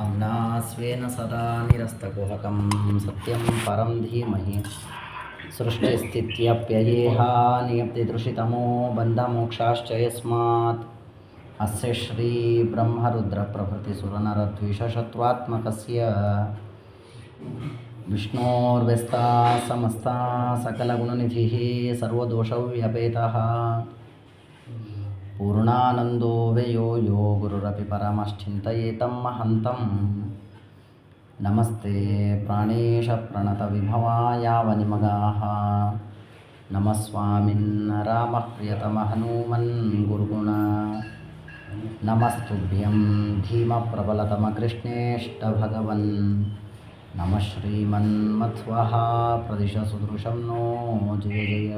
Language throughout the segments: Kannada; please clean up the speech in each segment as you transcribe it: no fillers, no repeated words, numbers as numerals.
नाम्ना स्वेन सदा निरस्तकुहकं सत्यं परं धीमहि सृष्टिस्थित्यप्ययेहा नियतिदृशितमो बन्धमोक्षाश्च यस्मात् अस्य श्रीब्रह्मरुद्रप्रभृतिसुरनरद्विषशत्रुत्मकस्य विष्णोर्व्यस्ताः समस्ताः सकलगुणनिधिः सर्वदोषव्यपेतः पूर्णानन्दो व्ययो यो गुरुरपि परमश्चिन्तयेतं महन्तं नमस्ते प्राणेशप्रणतविभवायावनिमगाः नमः स्वामिन् रामः प्रियतमः हनूमन् गुरुगुण नमस्तुभ्यं धीमप्रबलतमकृष्णेष्टभगवन् नमः श्रीमन्मध्वः प्रदिशसुदृशं नो जय जय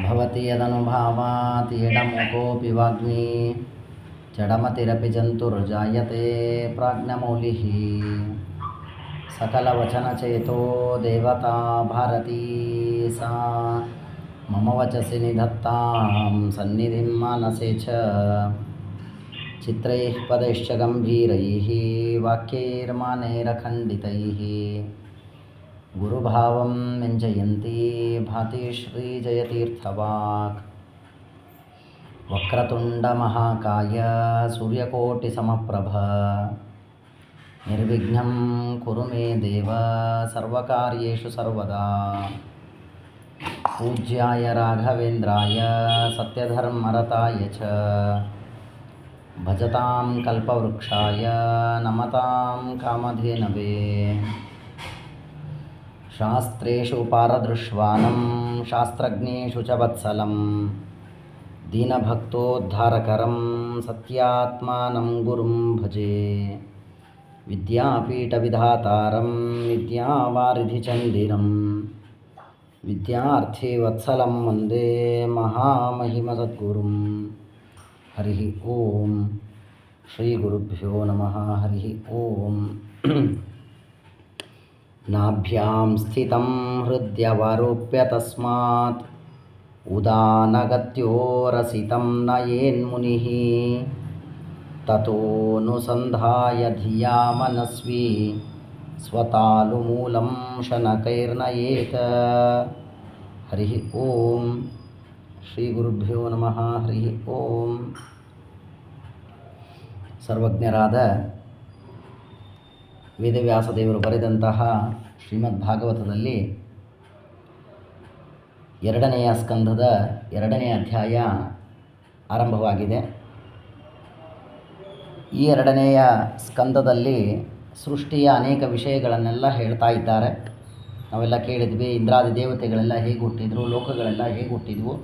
भवति यदनुभावात् एडमुकोऽपि वाग्मी जडमतिरपि जन्तुर्जायते प्राज्ञमौलिः सकलवचनचेतो देवता भारती सा मम वचसि निधत्तां सन्निधिं मानसे च चित्रैः पदैश्च गम्भीरैः वाक्यैर्मानैरखण्डितैः गुरुभावं व्यञ्जयन्ती भाति श्रीजयतीर्थवाक् वक्रतुण्डमहाकाय सूर्यकोटिसमप्रभ निर्विघ्नं कुरु मे देव सर्वकार्येषु सर्वदा पूज्याय राघवेन्द्राय सत्यधर्मरताय च भजतां कल्पवृक्षाय नमतां कामधेनवे शास्त्रेषु पारदृश्वानं शास्त्रज्ञेषु च वत्सलं दीनभक्तोद्धारकरं सत्यात्मानं गुरुं भजे विद्यापीठविधातारं विद्यावारिधिचन्दिरं विद्यार्थिवत्सलं वन्दे महामहिमसद्गुरुं हरिः ॐ श्रीगुरुभ्यो नमः हरिः ॐ नाभ्यां स्थितं हृद्यवरोप्य तस्मात् उदानगत्योरसितं नयेन्मुनिः ततोऽनुसन्धाय धिया मनस्वी स्वतालुमूलं शनकैर्नयेत हरिः ॐ ಶ್ರೀಗುರುಭ್ಯೋ ನಮಃ ಹರಿ ಓಂ. ಸರ್ವಜ್ಞರಾದ ವೇದವ್ಯಾಸದೇವರು ಬರೆದಂತಹ ಶ್ರೀಮದ್ ಭಾಗವತದಲ್ಲಿ 2ನೆಯ ಸ್ಕಂದದ 2ನೇ ಅಧ್ಯಾಯ ಆರಂಭವಾಗಿದೆ. ಈ 2ನೆಯ ಸ್ಕಂದದಲ್ಲಿ ಸೃಷ್ಟಿಯ ಅನೇಕ ವಿಷಯಗಳನ್ನೆಲ್ಲ ಹೇಳ್ತಾ ಇದ್ದಾರೆ. ನಾವೆಲ್ಲ ಕೇಳಿದ್ವಿ, ಇಂದ್ರಾದಿ ದೇವತೆಗಳೆಲ್ಲ ಹೇಗೆ ಹುಟ್ಟಿದ್ರು, ಲೋಕಗಳೆಲ್ಲ ಹೇಗೆ ಹುಟ್ಟಿದ್ವು.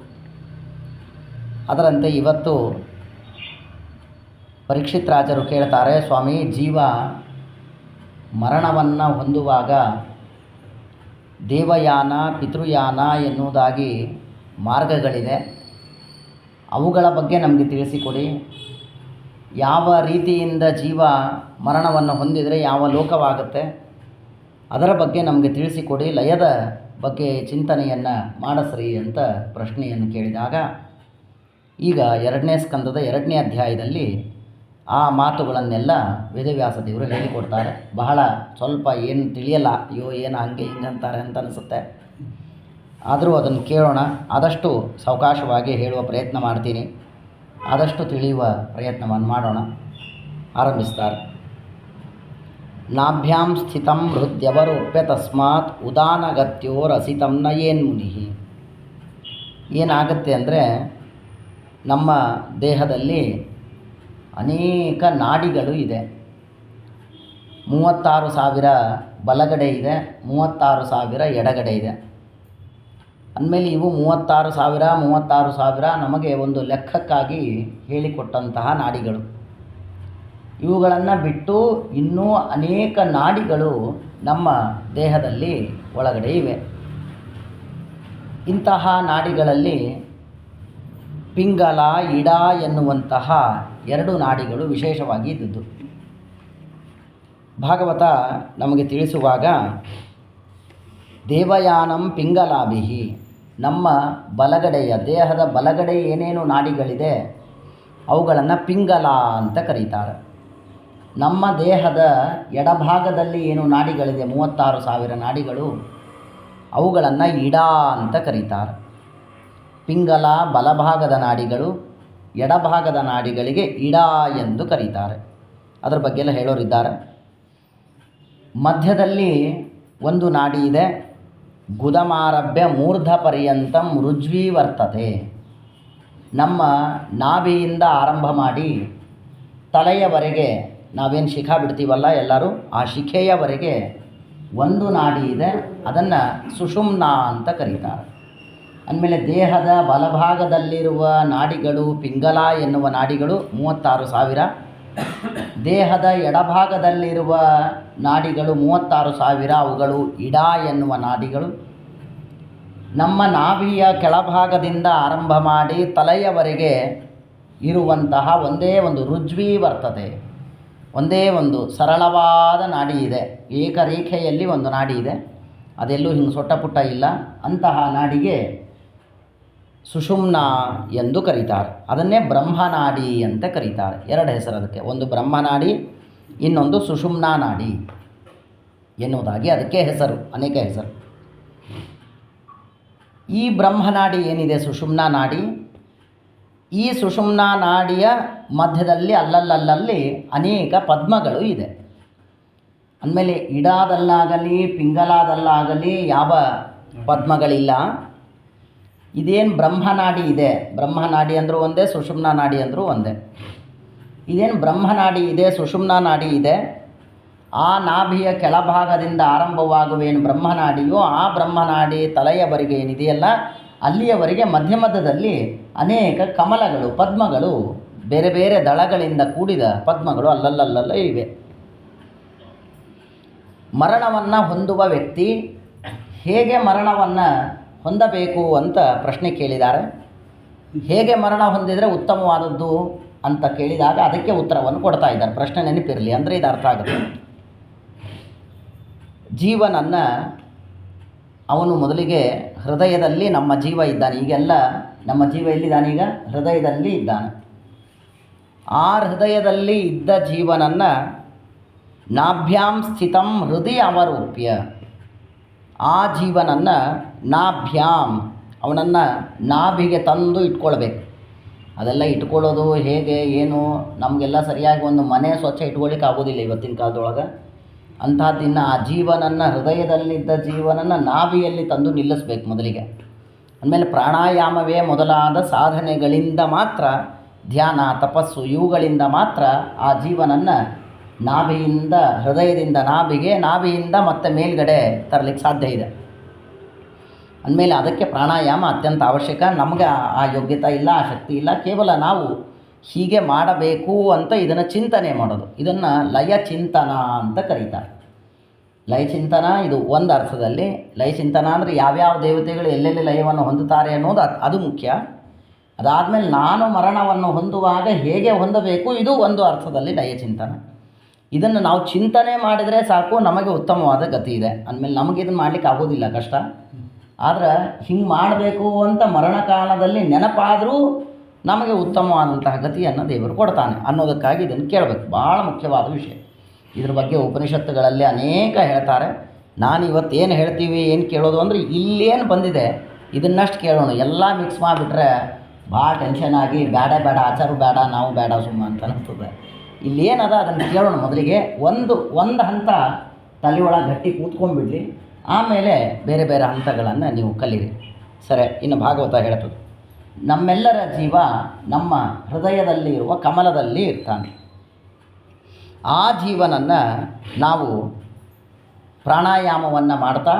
ಅದರಂತೆ ಇವತ್ತು ಪರೀಕ್ಷಿತ್ ರಾಜರು ಕೇಳ್ತಾರೆ, ಸ್ವಾಮಿ, ಜೀವ ಮರಣವನ್ನು ಹೊಂದುವಾಗ ದೇವಯಾನ ಪಿತೃಯಾನ ಎನ್ನುವುದಾಗಿ ಮಾರ್ಗಗಳಿದೆ, ಅವುಗಳ ಬಗ್ಗೆ ನಮಗೆ ತಿಳಿಸಿಕೊಡಿ. ಯಾವ ರೀತಿಯಿಂದ ಜೀವ ಮರಣವನ್ನು ಹೊಂದಿದರೆ ಯಾವ ಲೋಕವಾಗುತ್ತೆ ಅದರ ಬಗ್ಗೆ ನಮಗೆ ತಿಳಿಸಿಕೊಡಿ, ಲಯದ ಬಗ್ಗೆ ಚಿಂತನೆಯನ್ನು ಮಾಡಿಸ್ರಿ ಅಂತ ಪ್ರಶ್ನೆಯನ್ನು ಕೇಳಿದಾಗ, ಈಗ 2ನೇ ಸ್ಕಂದದ 2ನೇ ಅಧ್ಯಾಯದಲ್ಲಿ ಆ ಮಾತುಗಳನ್ನೆಲ್ಲ ವೇದವ್ಯಾಸ ದೇವರು ಹೇಳಿಕೊಡ್ತಾರೆ. ಬಹಳ ಸ್ವಲ್ಪ ಏನು ತಿಳಿಯಲ್ಲ, ಅಯ್ಯೋ ಏನು ಹಂಗೆ ಹಿಂಗಂತಾರೆ ಅಂತ ಅನಿಸುತ್ತೆ. ಆದರೂ ಅದನ್ನು ಕೇಳೋಣ, ಆದಷ್ಟು ಸಾವಕಾಶವಾಗಿ ಹೇಳುವ ಪ್ರಯತ್ನ ಮಾಡ್ತೀನಿ, ಆದಷ್ಟು ತಿಳಿಯುವ ಪ್ರಯತ್ನವನ್ನು ಮಾಡೋಣ. ಆರಂಭಿಸ್ತಾರೆ. ನಾಭ್ಯಾಂ ಸ್ಥಿತಂ ಹೃದ್ಯವರೋಪ್ಯ ತಸ್ಮಾತ್ ಉದಾನಗತ್ಯೋರಸಿತಂ ನಯೇನ್ಮುನಿ. ಏನಾಗುತ್ತೆ ಅಂದರೆ, ನಮ್ಮ ದೇಹದಲ್ಲಿ ಅನೇಕ ನಾಡಿಗಳು ಇದೆ. 36,000 ಬಲಗಡೆ ಇದೆ, 36,000 ಎಡಗಡೆ ಇದೆ. ಅಂದಮೇಲೆ ಇವು 36,000 ನಮಗೆ ಒಂದು ಲೆಕ್ಕಕ್ಕಾಗಿ ಹೇಳಿಕೊಟ್ಟಂತಹ ನಾಡಿಗಳು. ಇವುಗಳನ್ನು ಬಿಟ್ಟು ಇನ್ನೂ ಅನೇಕ ನಾಡಿಗಳು ನಮ್ಮ ದೇಹದಲ್ಲಿ ಒಳಗಡೆ ಇವೆ. ಇಂತಹ ನಾಡಿಗಳಲ್ಲಿ ಪಿಂಗಲ, ಇಡ ಎನ್ನುವಂತಹ 2 ನಾಡಿಗಳು ವಿಶೇಷವಾಗಿ ಇದ್ದುದು. ಭಾಗವತ ನಮಗೆ ತಿಳಿಸುವಾಗ ದೇವಯಾನಂ ಪಿಂಗಲಾಭಿಹಿ, ನಮ್ಮ ಬಲಗಡೆಯ ದೇಹದ ಬಲಗಡೆ ಏನೇನು ನಾಡಿಗಳಿದೆ ಅವುಗಳನ್ನು ಪಿಂಗಲ ಅಂತ ಕರೀತಾರೆ. ನಮ್ಮ ದೇಹದ ಎಡಭಾಗದಲ್ಲಿ ಏನು ನಾಡಿಗಳಿದೆ 36,000 ನಾಡಿಗಳು, ಅವುಗಳನ್ನು ಇಡ ಅಂತ ಕರೀತಾರೆ. ಪಿಂಗಲ ಬಲಭಾಗದ ನಾಡಿಗಳು, ಎಡಭಾಗದ ನಾಡಿಗಳಿಗೆ ಇಡ ಎಂದು ಕರೀತಾರೆ. ಅದರ ಬಗ್ಗೆ ಎಲ್ಲ ಹೇಳೋರಿದ್ದಾರೆ. ಮಧ್ಯದಲ್ಲಿ ಒಂದು ನಾಡಿ ಇದೆ, ಗುದಮಾರಭ್ಯ ಮೂರ್ಧ ಪರ್ಯಂತಂ ರುಜ್ವಿ ವರ್ತತೆ. ನಮ್ಮ ನಾಭಿಯಿಂದ ಆರಂಭ ಮಾಡಿ ತಲೆಯವರೆಗೆ ನಾವೇನು ಶಿಖಾ ಬಿಡ್ತೀವಲ್ಲ ಎಲ್ಲರೂ, ಆ ಶಿಖೆಯವರೆಗೆ ಒಂದು ನಾಡಿ ಇದೆ, ಅದನ್ನು ಸುಷುಮ್ನಾ ಅಂತ ಕರೀತಾರೆ. ಅಂದಮೇಲೆ ದೇಹದ ಬಲಭಾಗದಲ್ಲಿರುವ ನಾಡಿಗಳು ಪಿಂಗಲ ಎನ್ನುವ ನಾಡಿಗಳು 36,000, ದೇಹದ ಎಡಭಾಗದಲ್ಲಿರುವ ನಾಡಿಗಳು 36,000, ಅವುಗಳು ಇಡ ಎನ್ನುವ ನಾಡಿಗಳು. ನಮ್ಮ ನಾಭಿಯ ಕೆಳಭಾಗದಿಂದ ಆರಂಭ ಮಾಡಿ ತಲೆಯವರೆಗೆ ಇರುವಂತಹ ಒಂದೇ ಒಂದು ರುಜ್ವಿ ವರ್ತತೆ, ಒಂದೇ ಒಂದು ಸರಳವಾದ ನಾಡಿ ಇದೆ, ಏಕರೇಖೆಯಲ್ಲಿ ಒಂದು ನಾಡಿ ಇದೆ, ಅದೆಲ್ಲೂ ಹಿಂಗೆ ಸೊಟ್ಟಪುಟ್ಟ ಇಲ್ಲ. ಅಂತಹ ನಾಡಿಗೆ ಸುಷುಮ್ನಾ ಎಂದು ಕರೀತಾರೆ. ಅದನ್ನೇ ಬ್ರಹ್ಮನಾಡಿ ಅಂತ ಕರೀತಾರೆ. ಎರಡು ಹೆಸರು ಅದಕ್ಕೆ, ಒಂದು ಬ್ರಹ್ಮನಾಡಿ, ಇನ್ನೊಂದು ಸುಷುಮ್ನಾ ನಾಡಿ ಎನ್ನುವುದಾಗಿ ಅದಕ್ಕೆ ಹೆಸರು, ಅನೇಕ ಹೆಸರು. ಈ ಬ್ರಹ್ಮನಾಡಿ ಏನಿದೆ ಸುಷುಮ್ನಾ ನಾಡಿ, ಈ ಸುಷುಮ್ನಾ ನಾಡಿಯ ಮಧ್ಯದಲ್ಲಿ ಅಲ್ಲಲ್ಲಿ ಅನೇಕ ಪದ್ಮಗಳು ಇದೆ. ಅಂದಮೇಲೆ ಇಡಾದಲ್ಲಾಗಲಿ ಪಿಂಗಲಾದಲ್ಲಾಗಲಿ ಯಾವ ಪದ್ಮಗಳಿಲ್ಲ. ಇದೇನು ಬ್ರಹ್ಮನಾಡಿ ಇದೆ, ಬ್ರಹ್ಮನಾಡಿ ಅಂದರೂ ಒಂದೇ, ಸುಷುಮ್ನಾ ನಾಡಿ ಅಂದರೂ ಒಂದೇ. ಇದೇನು ಬ್ರಹ್ಮನಾಡಿ ಇದೆ, ಸುಷುಮ್ನಾ ನಾಡಿ ಇದೆ, ಆ ನಾಭಿಯ ಕೆಳಭಾಗದಿಂದ ಆರಂಭವಾಗುವೇನು ಬ್ರಹ್ಮನಾಡಿಯೋ ಆ ಬ್ರಹ್ಮನಾಡಿ ತಲೆಯವರೆಗೆ ಏನಿದೆಯಲ್ಲ ಅಲ್ಲಿಯವರೆಗೆ ಮಧ್ಯದಲ್ಲಿ ಅನೇಕ ಕಮಲಗಳು, ಪದ್ಮಗಳು, ಬೇರೆ ಬೇರೆ ದಳಗಳಿಂದ ಕೂಡಿದ ಪದ್ಮಗಳು ಅಲ್ಲಲ್ಲಲ್ಲ ಇವೆ. ಮರಣವನ್ನು ಹೊಂದುವ ವ್ಯಕ್ತಿ ಹೇಗೆ ಮರಣವನ್ನು ಹೊಂದಬೇಕು ಅಂತ ಪ್ರಶ್ನೆ ಕೇಳಿದ್ದಾರೆ. ಹೇಗೆ ಮರಣ ಹೊಂದಿದರೆ ಉತ್ತಮವಾದದ್ದು ಅಂತ ಕೇಳಿದಾಗ ಅದಕ್ಕೆ ಉತ್ತರವನ್ನು ಕೊಡ್ತಾ ಇದ್ದಾರೆ. ಪ್ರಶ್ನೆ ನೆನಪಿರಲಿ ಅಂದರೆ ಇದು ಅರ್ಥ ಆಗುತ್ತೆ. ಜೀವನನ್ನು ಅವನು ಮೊದಲಿಗೆ ಹೃದಯದಲ್ಲಿ ನಮ್ಮ ಜೀವ ಇದ್ದಾನೆ. ಈಗೆಲ್ಲ ನಮ್ಮ ಜೀವ ಎಲ್ಲಿದ್ದಾನೆ? ಈಗ ಹೃದಯದಲ್ಲಿ ಇದ್ದಾನೆ. ಆ ಹೃದಯದಲ್ಲಿ ಇದ್ದ ಜೀವನನ್ನು ನಾಭ್ಯಾಂ ಸ್ಥಿತಂ ಹೃದಯ ಅವರೂಪ್ಯ, ಆ ಜೀವನನ್ನು ನಾಭ್ಯಾಂ, ಅವನನ್ನು ನಾಭಿಗೆ ತಂದು ಇಟ್ಕೊಳ್ಬೇಕು. ಅದೆಲ್ಲ ಇಟ್ಕೊಳ್ಳೋದು ಹೇಗೆ ಏನು ನಮಗೆಲ್ಲ ಸರಿಯಾಗಿ ಒಂದು ಮನೆ ಸ್ವಚ್ಛ ಇಟ್ಕೊಳ್ಳಿಕ್ಕೆ ಆಗೋದಿಲ್ಲ ಇವತ್ತಿನ ಕಾಲದೊಳಗೆ. ಅಂಥದ್ದನ್ನು ಆ ಜೀವನನ್ನು, ಹೃದಯದಲ್ಲಿದ್ದ ಜೀವನನ್ನು ನಾಭಿಯಲ್ಲಿ ತಂದು ನಿಲ್ಲಿಸ್ಬೇಕು ಮೊದಲಿಗೆ. ಆಮೇಲೆ ಪ್ರಾಣಾಯಾಮವೇ ಮೊದಲಾದ ಸಾಧನೆಗಳಿಂದ ಮಾತ್ರ, ಧ್ಯಾನ ತಪಸ್ಸು ಇವುಗಳಿಂದ ಮಾತ್ರ ಆ ಜೀವನನ್ನು ನಾಭಿಯಿಂದ, ಹೃದಯದಿಂದ ನಾಭಿಗೆ, ನಾಭಿಯಿಂದ ಮತ್ತೆ ಮೇಲ್ಗಡೆ ತರಲಿಕ್ಕೆ ಸಾಧ್ಯ ಇದೆ. ಅಂದಮೇಲೆ ಅದಕ್ಕೆ ಪ್ರಾಣಾಯಾಮ ಅತ್ಯಂತ ಅವಶ್ಯಕ. ನಮಗೆ ಆ ಯೋಗ್ಯತೆ ಇಲ್ಲ, ಆ ಶಕ್ತಿ ಇಲ್ಲ. ಕೇವಲ ನಾವು ಹೀಗೆ ಮಾಡಬೇಕು ಅಂತ ಇದನ್ನು ಚಿಂತನೆ ಮಾಡೋದು, ಇದನ್ನು ಲಯಚಿಂತನ ಅಂತ ಕರೀತಾರೆ. ಲಯಚಿಂತನ ಇದು ಒಂದು ಅರ್ಥದಲ್ಲಿ. ಲಯಚಿಂತನ ಅಂದರೆ ಯಾವ್ಯಾವ ದೇವತೆಗಳು ಎಲ್ಲೆಲ್ಲಿ ಲಯವನ್ನು ಹೊಂದುತ್ತಾರೆ ಅನ್ನೋದು ಅದು ಮುಖ್ಯ. ಅದಾದಮೇಲೆ ನಾನು ಮರಣವನ್ನು ಹೊಂದುವಾಗ ಹೇಗೆ ಹೊಂದಬೇಕು, ಇದು ಒಂದು ಅರ್ಥದಲ್ಲಿ ಲಯಚಿಂತನ. ಇದನ್ನು ನಾವು ಚಿಂತನೆ ಮಾಡಿದರೆ ಸಾಕು, ನಮಗೆ ಉತ್ತಮವಾದ ಗತಿ ಇದೆ. ಅಂದಮೇಲೆ ನಮಗೆ ಇದನ್ನು ಮಾಡಲಿಕ್ಕೆ ಆಗೋದಿಲ್ಲ, ಕಷ್ಟ. ಆದರೆ ಹಿಂಗೆ ಮಾಡಬೇಕು ಅಂತ ಮರಣಕಾಲದಲ್ಲಿ ನೆನಪಾದರೂ ನಮಗೆ ಉತ್ತಮವಾದಂತಹ ಗತಿಯನ್ನು ದೇವರು ಕೊಡ್ತಾನೆ ಅನ್ನೋದಕ್ಕಾಗಿ ಇದನ್ನು ಕೇಳಬೇಕು. ಭಾಳ ಮುಖ್ಯವಾದ ವಿಷಯ. ಇದ್ರ ಬಗ್ಗೆ ಉಪನಿಷತ್ತುಗಳಲ್ಲಿ ಅನೇಕ ಹೇಳ್ತಾರೆ. ನಾನು ಇವತ್ತೇನು ಹೇಳ್ತೀವಿ, ಏನು ಕೇಳೋದು ಅಂದರೆ ಇಲ್ಲೇನು ಬಂದಿದೆ ಇದನ್ನಷ್ಟು ಕೇಳೋಣ. ಎಲ್ಲ ಮಿಕ್ಸ್ ಮಾಡಿಬಿಟ್ರೆ ಭಾಳ ಟೆನ್ಷನ್ ಆಗಿ ಬೇಡ ಆಚಾರು ಬೇಡ, ನಾವು ಬೇಡ ಸುಮ್ಮ ಅಂತ ಅನಿಸ್ತದೆ. ಇಲ್ಲೇನದ ಅದನ್ನು ಕೇಳೋಣ. ಮೊದಲಿಗೆ ಒಂದು ಹಂತ ತಲೆಯೊಳಗೆ ಗಟ್ಟಿ ಕೂತ್ಕೊಂಡ್ಬಿಡ್ಲಿ, ಆಮೇಲೆ ಬೇರೆ ಬೇರೆ ಹಂತಗಳನ್ನು ನೀವು ಕಲೀರಿ. ಸರಿ, ಇನ್ನು ಭಾಗವತ ಹೇಳ್ತದೆ, ನಮ್ಮೆಲ್ಲರ ಜೀವ ನಮ್ಮ ಹೃದಯದಲ್ಲಿ ಇರುವ ಕಮಲದಲ್ಲಿ ಇರ್ತಾನೆ. ಆ ಜೀವನನ್ನು ನಾವು ಪ್ರಾಣಾಯಾಮವನ್ನು ಮಾಡ್ತಾ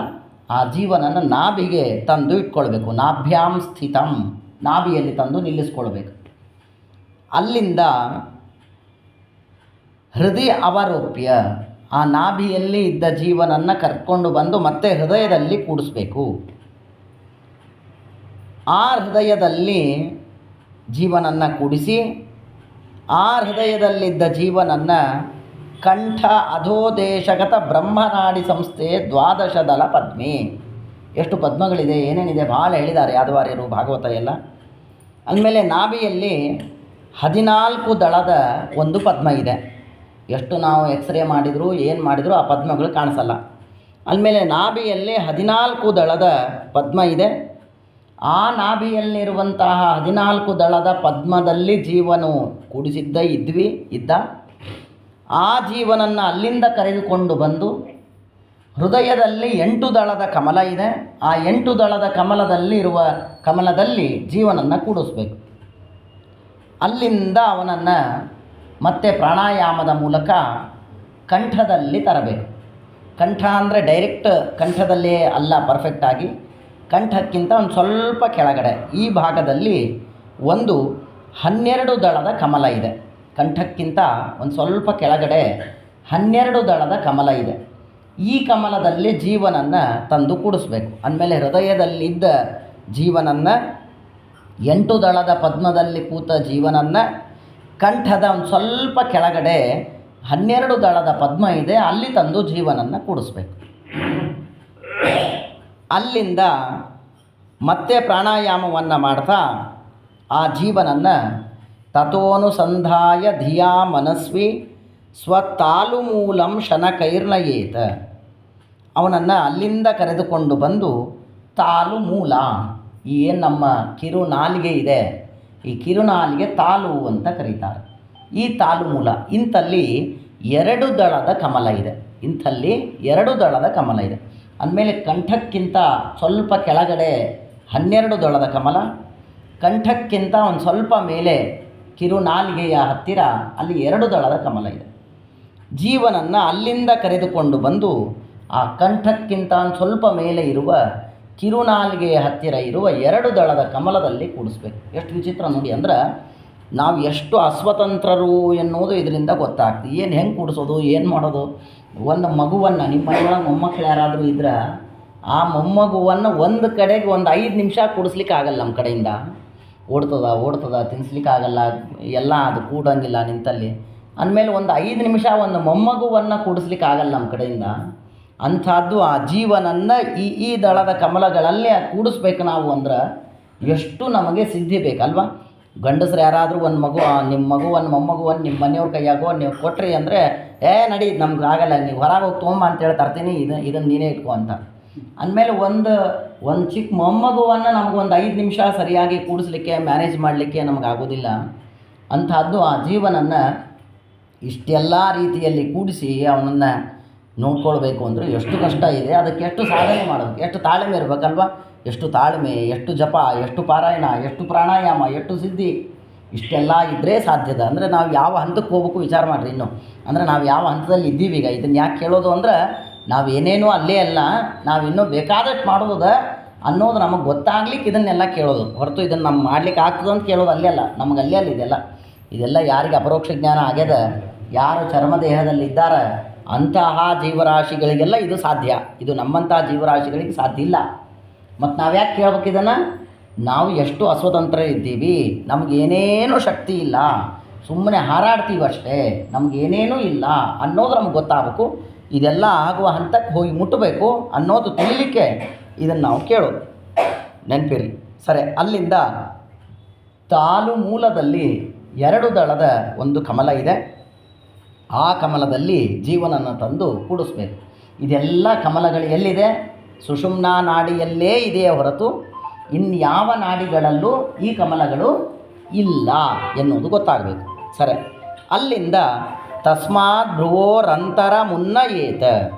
ಆ ಜೀವನನ್ನು ನಾಭಿಗೆ ತಂದು ಇಟ್ಕೊಳ್ಬೇಕು. ನಾಭ್ಯಾಂ ಸ್ಥಿತಂ, ನಾಭಿಯಲ್ಲಿ ತಂದು ನಿಲ್ಲಿಸ್ಕೊಳ್ಬೇಕು. ಅಲ್ಲಿಂದ ಹೃದಯ ಅವರೋಪ್ಯ, ಆ ನಾಭಿಯಲ್ಲಿ ಇದ್ದ ಜೀವನನ್ನು ಕರ್ಕೊಂಡು ಬಂದು ಮತ್ತೆ ಹೃದಯದಲ್ಲಿ ಕೂಡಿಸ್ಬೇಕು. ಆ ಹೃದಯದಲ್ಲಿ ಜೀವನನ್ನು ಕೂಡಿಸಿ ಆ ಹೃದಯದಲ್ಲಿದ್ದ ಜೀವನನ್ನು ಕಂಠ ಅಧೋದೇಶಗತ ಬ್ರಹ್ಮನಾಡಿ ಸಂಸ್ಥೆ ದ್ವಾದಶ ದಳ ಪದ್ಮೆ. ಎಷ್ಟು ಪದ್ಮಗಳಿದೆ, ಏನೇನಿದೆ ಭಾಳ ಹೇಳಿದ್ದಾರೆ ಯಾದವಾರ್ಯರು, ಭಾಗವತ ಎಲ್ಲ. ಅಂದಮೇಲೆ ನಾಭಿಯಲ್ಲಿ 14 ದಳದ ಒಂದು ಪದ್ಮ ಇದೆ. ಎಷ್ಟು ನಾವು ಎಕ್ಸ್ರೇ ಮಾಡಿದರೂ ಏನು ಮಾಡಿದರೂ ಆ ಪದ್ಮಗಳು ಕಾಣಿಸಲ್ಲ. ಆಮೇಲೆ ನಾಭಿಯಲ್ಲಿ 14 ದಳದ ಪದ್ಮ ಇದೆ. ಆ ನಾಭಿಯಲ್ಲಿರುವಂತಹ 14 ದಳದ ಪದ್ಮದಲ್ಲಿ ಜೀವನು ಕೂಡಿಸಿದ್ದ ಇದ್ದ. ಆ ಜೀವನನ್ನು ಅಲ್ಲಿಂದ ಕರೆದುಕೊಂಡು ಬಂದು ಹೃದಯದಲ್ಲಿ 8 ದಳದ ಕಮಲ ಇದೆ. ಆ 8 ದಳದ ಕಮಲದಲ್ಲಿ ಜೀವನನ್ನು ಕೂಡಿಸ್ಬೇಕು. ಅಲ್ಲಿಂದ ಅವನನ್ನು ಮತ್ತೆ ಪ್ರಾಣಾಯಾಮದ ಮೂಲಕ ಕಂಠದಲ್ಲಿ ತರಬೇಕು. ಕಂಠ ಅಂದರೆ ಡೈರೆಕ್ಟ್ ಕಂಠದಲ್ಲೇ ಅಲ್ಲ, ಪರ್ಫೆಕ್ಟಾಗಿ ಕಂಠಕ್ಕಿಂತ ಒಂದು ಸ್ವಲ್ಪ ಕೆಳಗಡೆ ಈ ಭಾಗದಲ್ಲಿ ಒಂದು 12 ದಳದ ಕಮಲ ಇದೆ. ಕಂಠಕ್ಕಿಂತ ಒಂದು ಸ್ವಲ್ಪ ಕೆಳಗಡೆ 12 ದಳದ ಕಮಲ ಇದೆ. ಈ ಕಮಲದಲ್ಲಿ ಜೀವನನ್ನು ತಂದು ಕೂಡಿಸ್ಬೇಕು. ಅಂದಮೇಲೆ ಹೃದಯದಲ್ಲಿದ್ದ ಜೀವನನ್ನು 8 ದಳದ ಪದ್ಮದಲ್ಲಿ ಕೂತ ಜೀವನನ್ನು ಕಂಠದ ಒಂದು ಸ್ವಲ್ಪ ಕೆಳಗಡೆ 12 ದಳದ ಪದ್ಮ ಇದೆ, ಅಲ್ಲಿ ತಂದು ಜೀವನನ್ನು ಕೂಡಿಸ್ಬೇಕು. ಅಲ್ಲಿಂದ ಮತ್ತೆ ಪ್ರಾಣಾಯಾಮವನ್ನು ಮಾಡ್ತಾ ಆ ಜೀವನನ್ನು ತಥೋನುಸಂಧಾಯ ಧಿಯಾ ಮನಸ್ವಿ ಸ್ವತಾಲುಮೂಲಂ ಶನಕೈರ್ನಯೇತ. ಅವನನ್ನು ಅಲ್ಲಿಂದ ಕರೆದುಕೊಂಡು ಬಂದು ತಾಲು ಮೂಲ, ಏನು ನಮ್ಮ ಕಿರುನಾಲಿಗೆ ಇದೆ, ಈ ಕಿರುನಾಲಿಗೆ ತಾಲು ಅಂತ ಕರೀತಾರೆ. ಈ ತಾಲು ಮೂಲ ಇಂಥಲ್ಲಿ 2 ದಳದ ಕಮಲ ಇದೆ. ಇಂಥಲ್ಲಿ 2 ದಳದ ಕಮಲ ಇದೆ. ಅಂದಮೇಲೆ ಕಂಠಕ್ಕಿಂತ ಸ್ವಲ್ಪ ಕೆಳಗಡೆ 12 ದಳದ ಕಮಲ, ಕಂಠಕ್ಕಿಂತ ಒಂದು ಸ್ವಲ್ಪ ಮೇಲೆ ಕಿರುನಾಲಿಗೆಯ ಹತ್ತಿರ ಅಲ್ಲಿ 2 ದಳದ ಕಮಲ ಇದೆ. ಜೀವನನ್ನು ಅಲ್ಲಿಂದ ಕರೆದುಕೊಂಡು ಬಂದು ಆ ಕಂಠಕ್ಕಿಂತ ಒಂದು ಸ್ವಲ್ಪ ಮೇಲೆ ಇರುವ ಕಿರುನಾಲಿಗೆಯ ಹತ್ತಿರ ಇರುವ 2 ದಳದ ಕಮಲದಲ್ಲಿ ಕೂಡಿಸ್ಬೇಕು. ಎಷ್ಟು ವಿಚಿತ್ರ ನೋಡಿ. ಅಂದ್ರೆ ನಾವು ಎಷ್ಟು ಅಸ್ವತಂತ್ರರು ಎನ್ನುವುದು ಇದರಿಂದ ಗೊತ್ತಾಗ್ತದೆ. ಹೆಂಗೆ ಕೂಡಿಸೋದು, ಏನು ಮಾಡೋದು. ಒಂದು ಮಗುವನ್ನು ನಿಮ್ಮ ಮನೆಯೊಳಗೆ ಮೊಮ್ಮಕ್ಕಳು ಯಾರಾದರೂ ಇದ್ರೆ ಆ ಮೊಮ್ಮಗುವನ್ನು ಒಂದು ಕಡೆಗೆ ಒಂದು 5 ನಿಮಿಷ ಕೂಡಿಸ್ಲಿಕ್ಕೆ ಆಗಲ್ಲ. ನಮ್ಮ ಕಡೆಯಿಂದ ಓಡ್ತದ ತಿನ್ನಿಸ್ಲಿಕ್ಕೆ ಆಗಲ್ಲ, ಎಲ್ಲ ಅದು ಕೂಡಂಗಿಲ್ಲ ನಿಂತಲ್ಲಿ. ಅಂದಮೇಲೆ ಒಂದು 5 ನಿಮಿಷ ಒಂದು ಮೊಮ್ಮಗುವನ್ನು ಕೂಡಿಸ್ಲಿಕ್ಕೆ ಆಗಲ್ಲ ನಮ್ಮ ಕಡೆಯಿಂದ. ಅಂಥದ್ದು ಆ ಜೀವನನ್ನು ಈ ದಳದ ಕಮಲಗಳಲ್ಲೇ ಕೂಡಿಸ್ಬೇಕು ನಾವು. ಅಂದ್ರೆ ಎಷ್ಟು ನಮಗೆ ಸಿದ್ಧಿ ಬೇಕಲ್ವ. ಗಂಡಸರು ಯಾರಾದರೂ ಒಂದು ನಿಮ್ಮ ಮಗುವನ್ನು ಮೊಮ್ಮಗುವನ್ನು ನಿಮ್ಮ ಮನೆಯವ್ರ ಕೈಯಾಗೋ ನೀವು ಕೊಟ್ರಿ ಅಂದರೆ ನಡಿ, ನಮ್ಗೆ ಆಗಲ್ಲ, ನೀವು ಹೊರಗೆ ಹೋಗಿ ತೊಗೊಂಬ ಅಂತೇಳಿ ತರ್ತೀನಿ, ಇದನ್ನು ನೀನೇ ಇಟ್ಕೊ ಅಂತ. ಅಂದಮೇಲೆ ಒಂದು ಚಿಕ್ಕ ಮೊಮ್ಮಗುವನ್ನು ನಮಗೊಂದು 5 ನಿಮಿಷ ಸರಿಯಾಗಿ ಕೂಡಿಸ್ಲಿಕ್ಕೆ ಮ್ಯಾನೇಜ್ ಮಾಡಲಿಕ್ಕೆ ನಮಗಾಗೋದಿಲ್ಲ. ಅಂಥದ್ದು ಆ ಜೀವನನ್ನು ಇಷ್ಟೆಲ್ಲ ರೀತಿಯಲ್ಲಿ ಕೂಡಿಸಿ ಅವನನ್ನು ನೋಡ್ಕೊಳ್ಬೇಕು ಅಂದರೆ ಎಷ್ಟು ಕಷ್ಟ ಇದೆ. ಅದಕ್ಕೆ ಎಷ್ಟು ಸಾಧನೆ ಮಾಡಬೇಕು, ಎಷ್ಟು ತಾಳ್ಮೆ ಇರಬೇಕಲ್ವ. ಎಷ್ಟು ತಾಳ್ಮೆ, ಎಷ್ಟು ಜಪ, ಎಷ್ಟು ಪಾರಾಯಣ, ಎಷ್ಟು ಪ್ರಾಣಾಯಾಮ, ಎಷ್ಟು ಸಿದ್ಧಿ, ಇಷ್ಟೆಲ್ಲ ಇದ್ದರೆ ಸಾಧ್ಯದ. ಅಂದರೆ ನಾವು ಯಾವ ಹಂತಕ್ಕೆ ಹೋಗ್ಬೇಕು ವಿಚಾರ ಮಾಡಿರಿ. ಇನ್ನು ಅಂದರೆ ನಾವು ಯಾವ ಹಂತದಲ್ಲಿ ಇದ್ದೀವಿ ಈಗ. ಇದನ್ನು ಯಾಕೆ ಕೇಳೋದು ಅಂದ್ರೆ ನಾವೇನೇನೂ ಅಲ್ಲೇ ಅಲ್ಲ, ನಾವಿನ್ನೂ ಬೇಕಾದಷ್ಟು ಮಾಡೋದ ಅನ್ನೋದು ನಮಗೆ ಗೊತ್ತಾಗ್ಲಿಕ್ಕೆ ಇದನ್ನೆಲ್ಲ ಕೇಳೋದು ಹೊರತು ಇದನ್ನು ನಮ್ಮ ಮಾಡ್ಲಿಕ್ಕೆ ಆಗ್ತದೆ ಅಂತ ಕೇಳೋದು ಅಲ್ಲೇ ಅಲ್ಲ. ನಮಗೆ ಅಲ್ಲೇ ಅಲ್ಲ ಇದೆಲ್ಲ ಯಾರಿಗೆ ಅಪರೋಕ್ಷ ಜ್ಞಾನ ಆಗ್ಯದ, ಯಾರು ಚರ್ಮದೇಹದಲ್ಲಿದ್ದಾರೆ ಅಂತಹ ಜೀವರಾಶಿಗಳಿಗೆಲ್ಲ ಇದು ಸಾಧ್ಯ. ಇದು ನಮ್ಮಂತಹ ಜೀವರಾಶಿಗಳಿಗೆ ಸಾಧ್ಯ ಇಲ್ಲ. ಮತ್ತು ನಾವು ಯಾಕೆ ಕೇಳ್ಬೇಕು ಇದನ್ನು? ನಾವು ಎಷ್ಟು ಅಸ್ವತಂತ್ರ ಇದ್ದೀವಿ, ನಮಗೇನೇನೂ ಶಕ್ತಿ ಇಲ್ಲ, ಸುಮ್ಮನೆ ಹಾರಾಡ್ತೀವಿ ಅಷ್ಟೇ, ನಮಗೇನೇನೂ ಇಲ್ಲ ಅನ್ನೋದು ನಮ್ಗೆ ಗೊತ್ತಾಗಬೇಕು. ಇದೆಲ್ಲ ಆಗುವ ಹಂತಕ್ಕೆ ಹೋಗಿ ಮುಟ್ಟಬೇಕು ಅನ್ನೋದು ತಿಳಿಲಿಕ್ಕೆ ಇದನ್ನು ನಾವು ಕೇಳೋದು. ನೆನಪಿರಿ ಸರಿ. ಅಲ್ಲಿಂದ ತಾಲು ಮೂಲದಲ್ಲಿ 2 ದಳದ ಒಂದು ಕಮಲ ಇದೆ. ಆ ಕಮಲದಲ್ಲಿ ಜೀವನನ್ನು ತಂದು ಕೂಡಿಸ್ಬೇಕು. ಇದೆಲ್ಲ ಕಮಲಗಳು ಎಲ್ಲಿದೆ? ಸುಷುಮ್ನಾ ನಾಡಿಯಲ್ಲೇ ಇದೆಯೇ ಹೊರತು ಇನ್ಯಾವ ನಾಡಿಗಳಲ್ಲೂ ಈ ಕಮಲಗಳು ಇಲ್ಲ ಎನ್ನುವುದು ಗೊತ್ತಾಗಬೇಕು. ಸರಿ. ಅಲ್ಲಿಂದ ತಸ್ಮಾತ್ ಭ್ರುವೋರಂತರ ಮುನ್ನಯೇತ.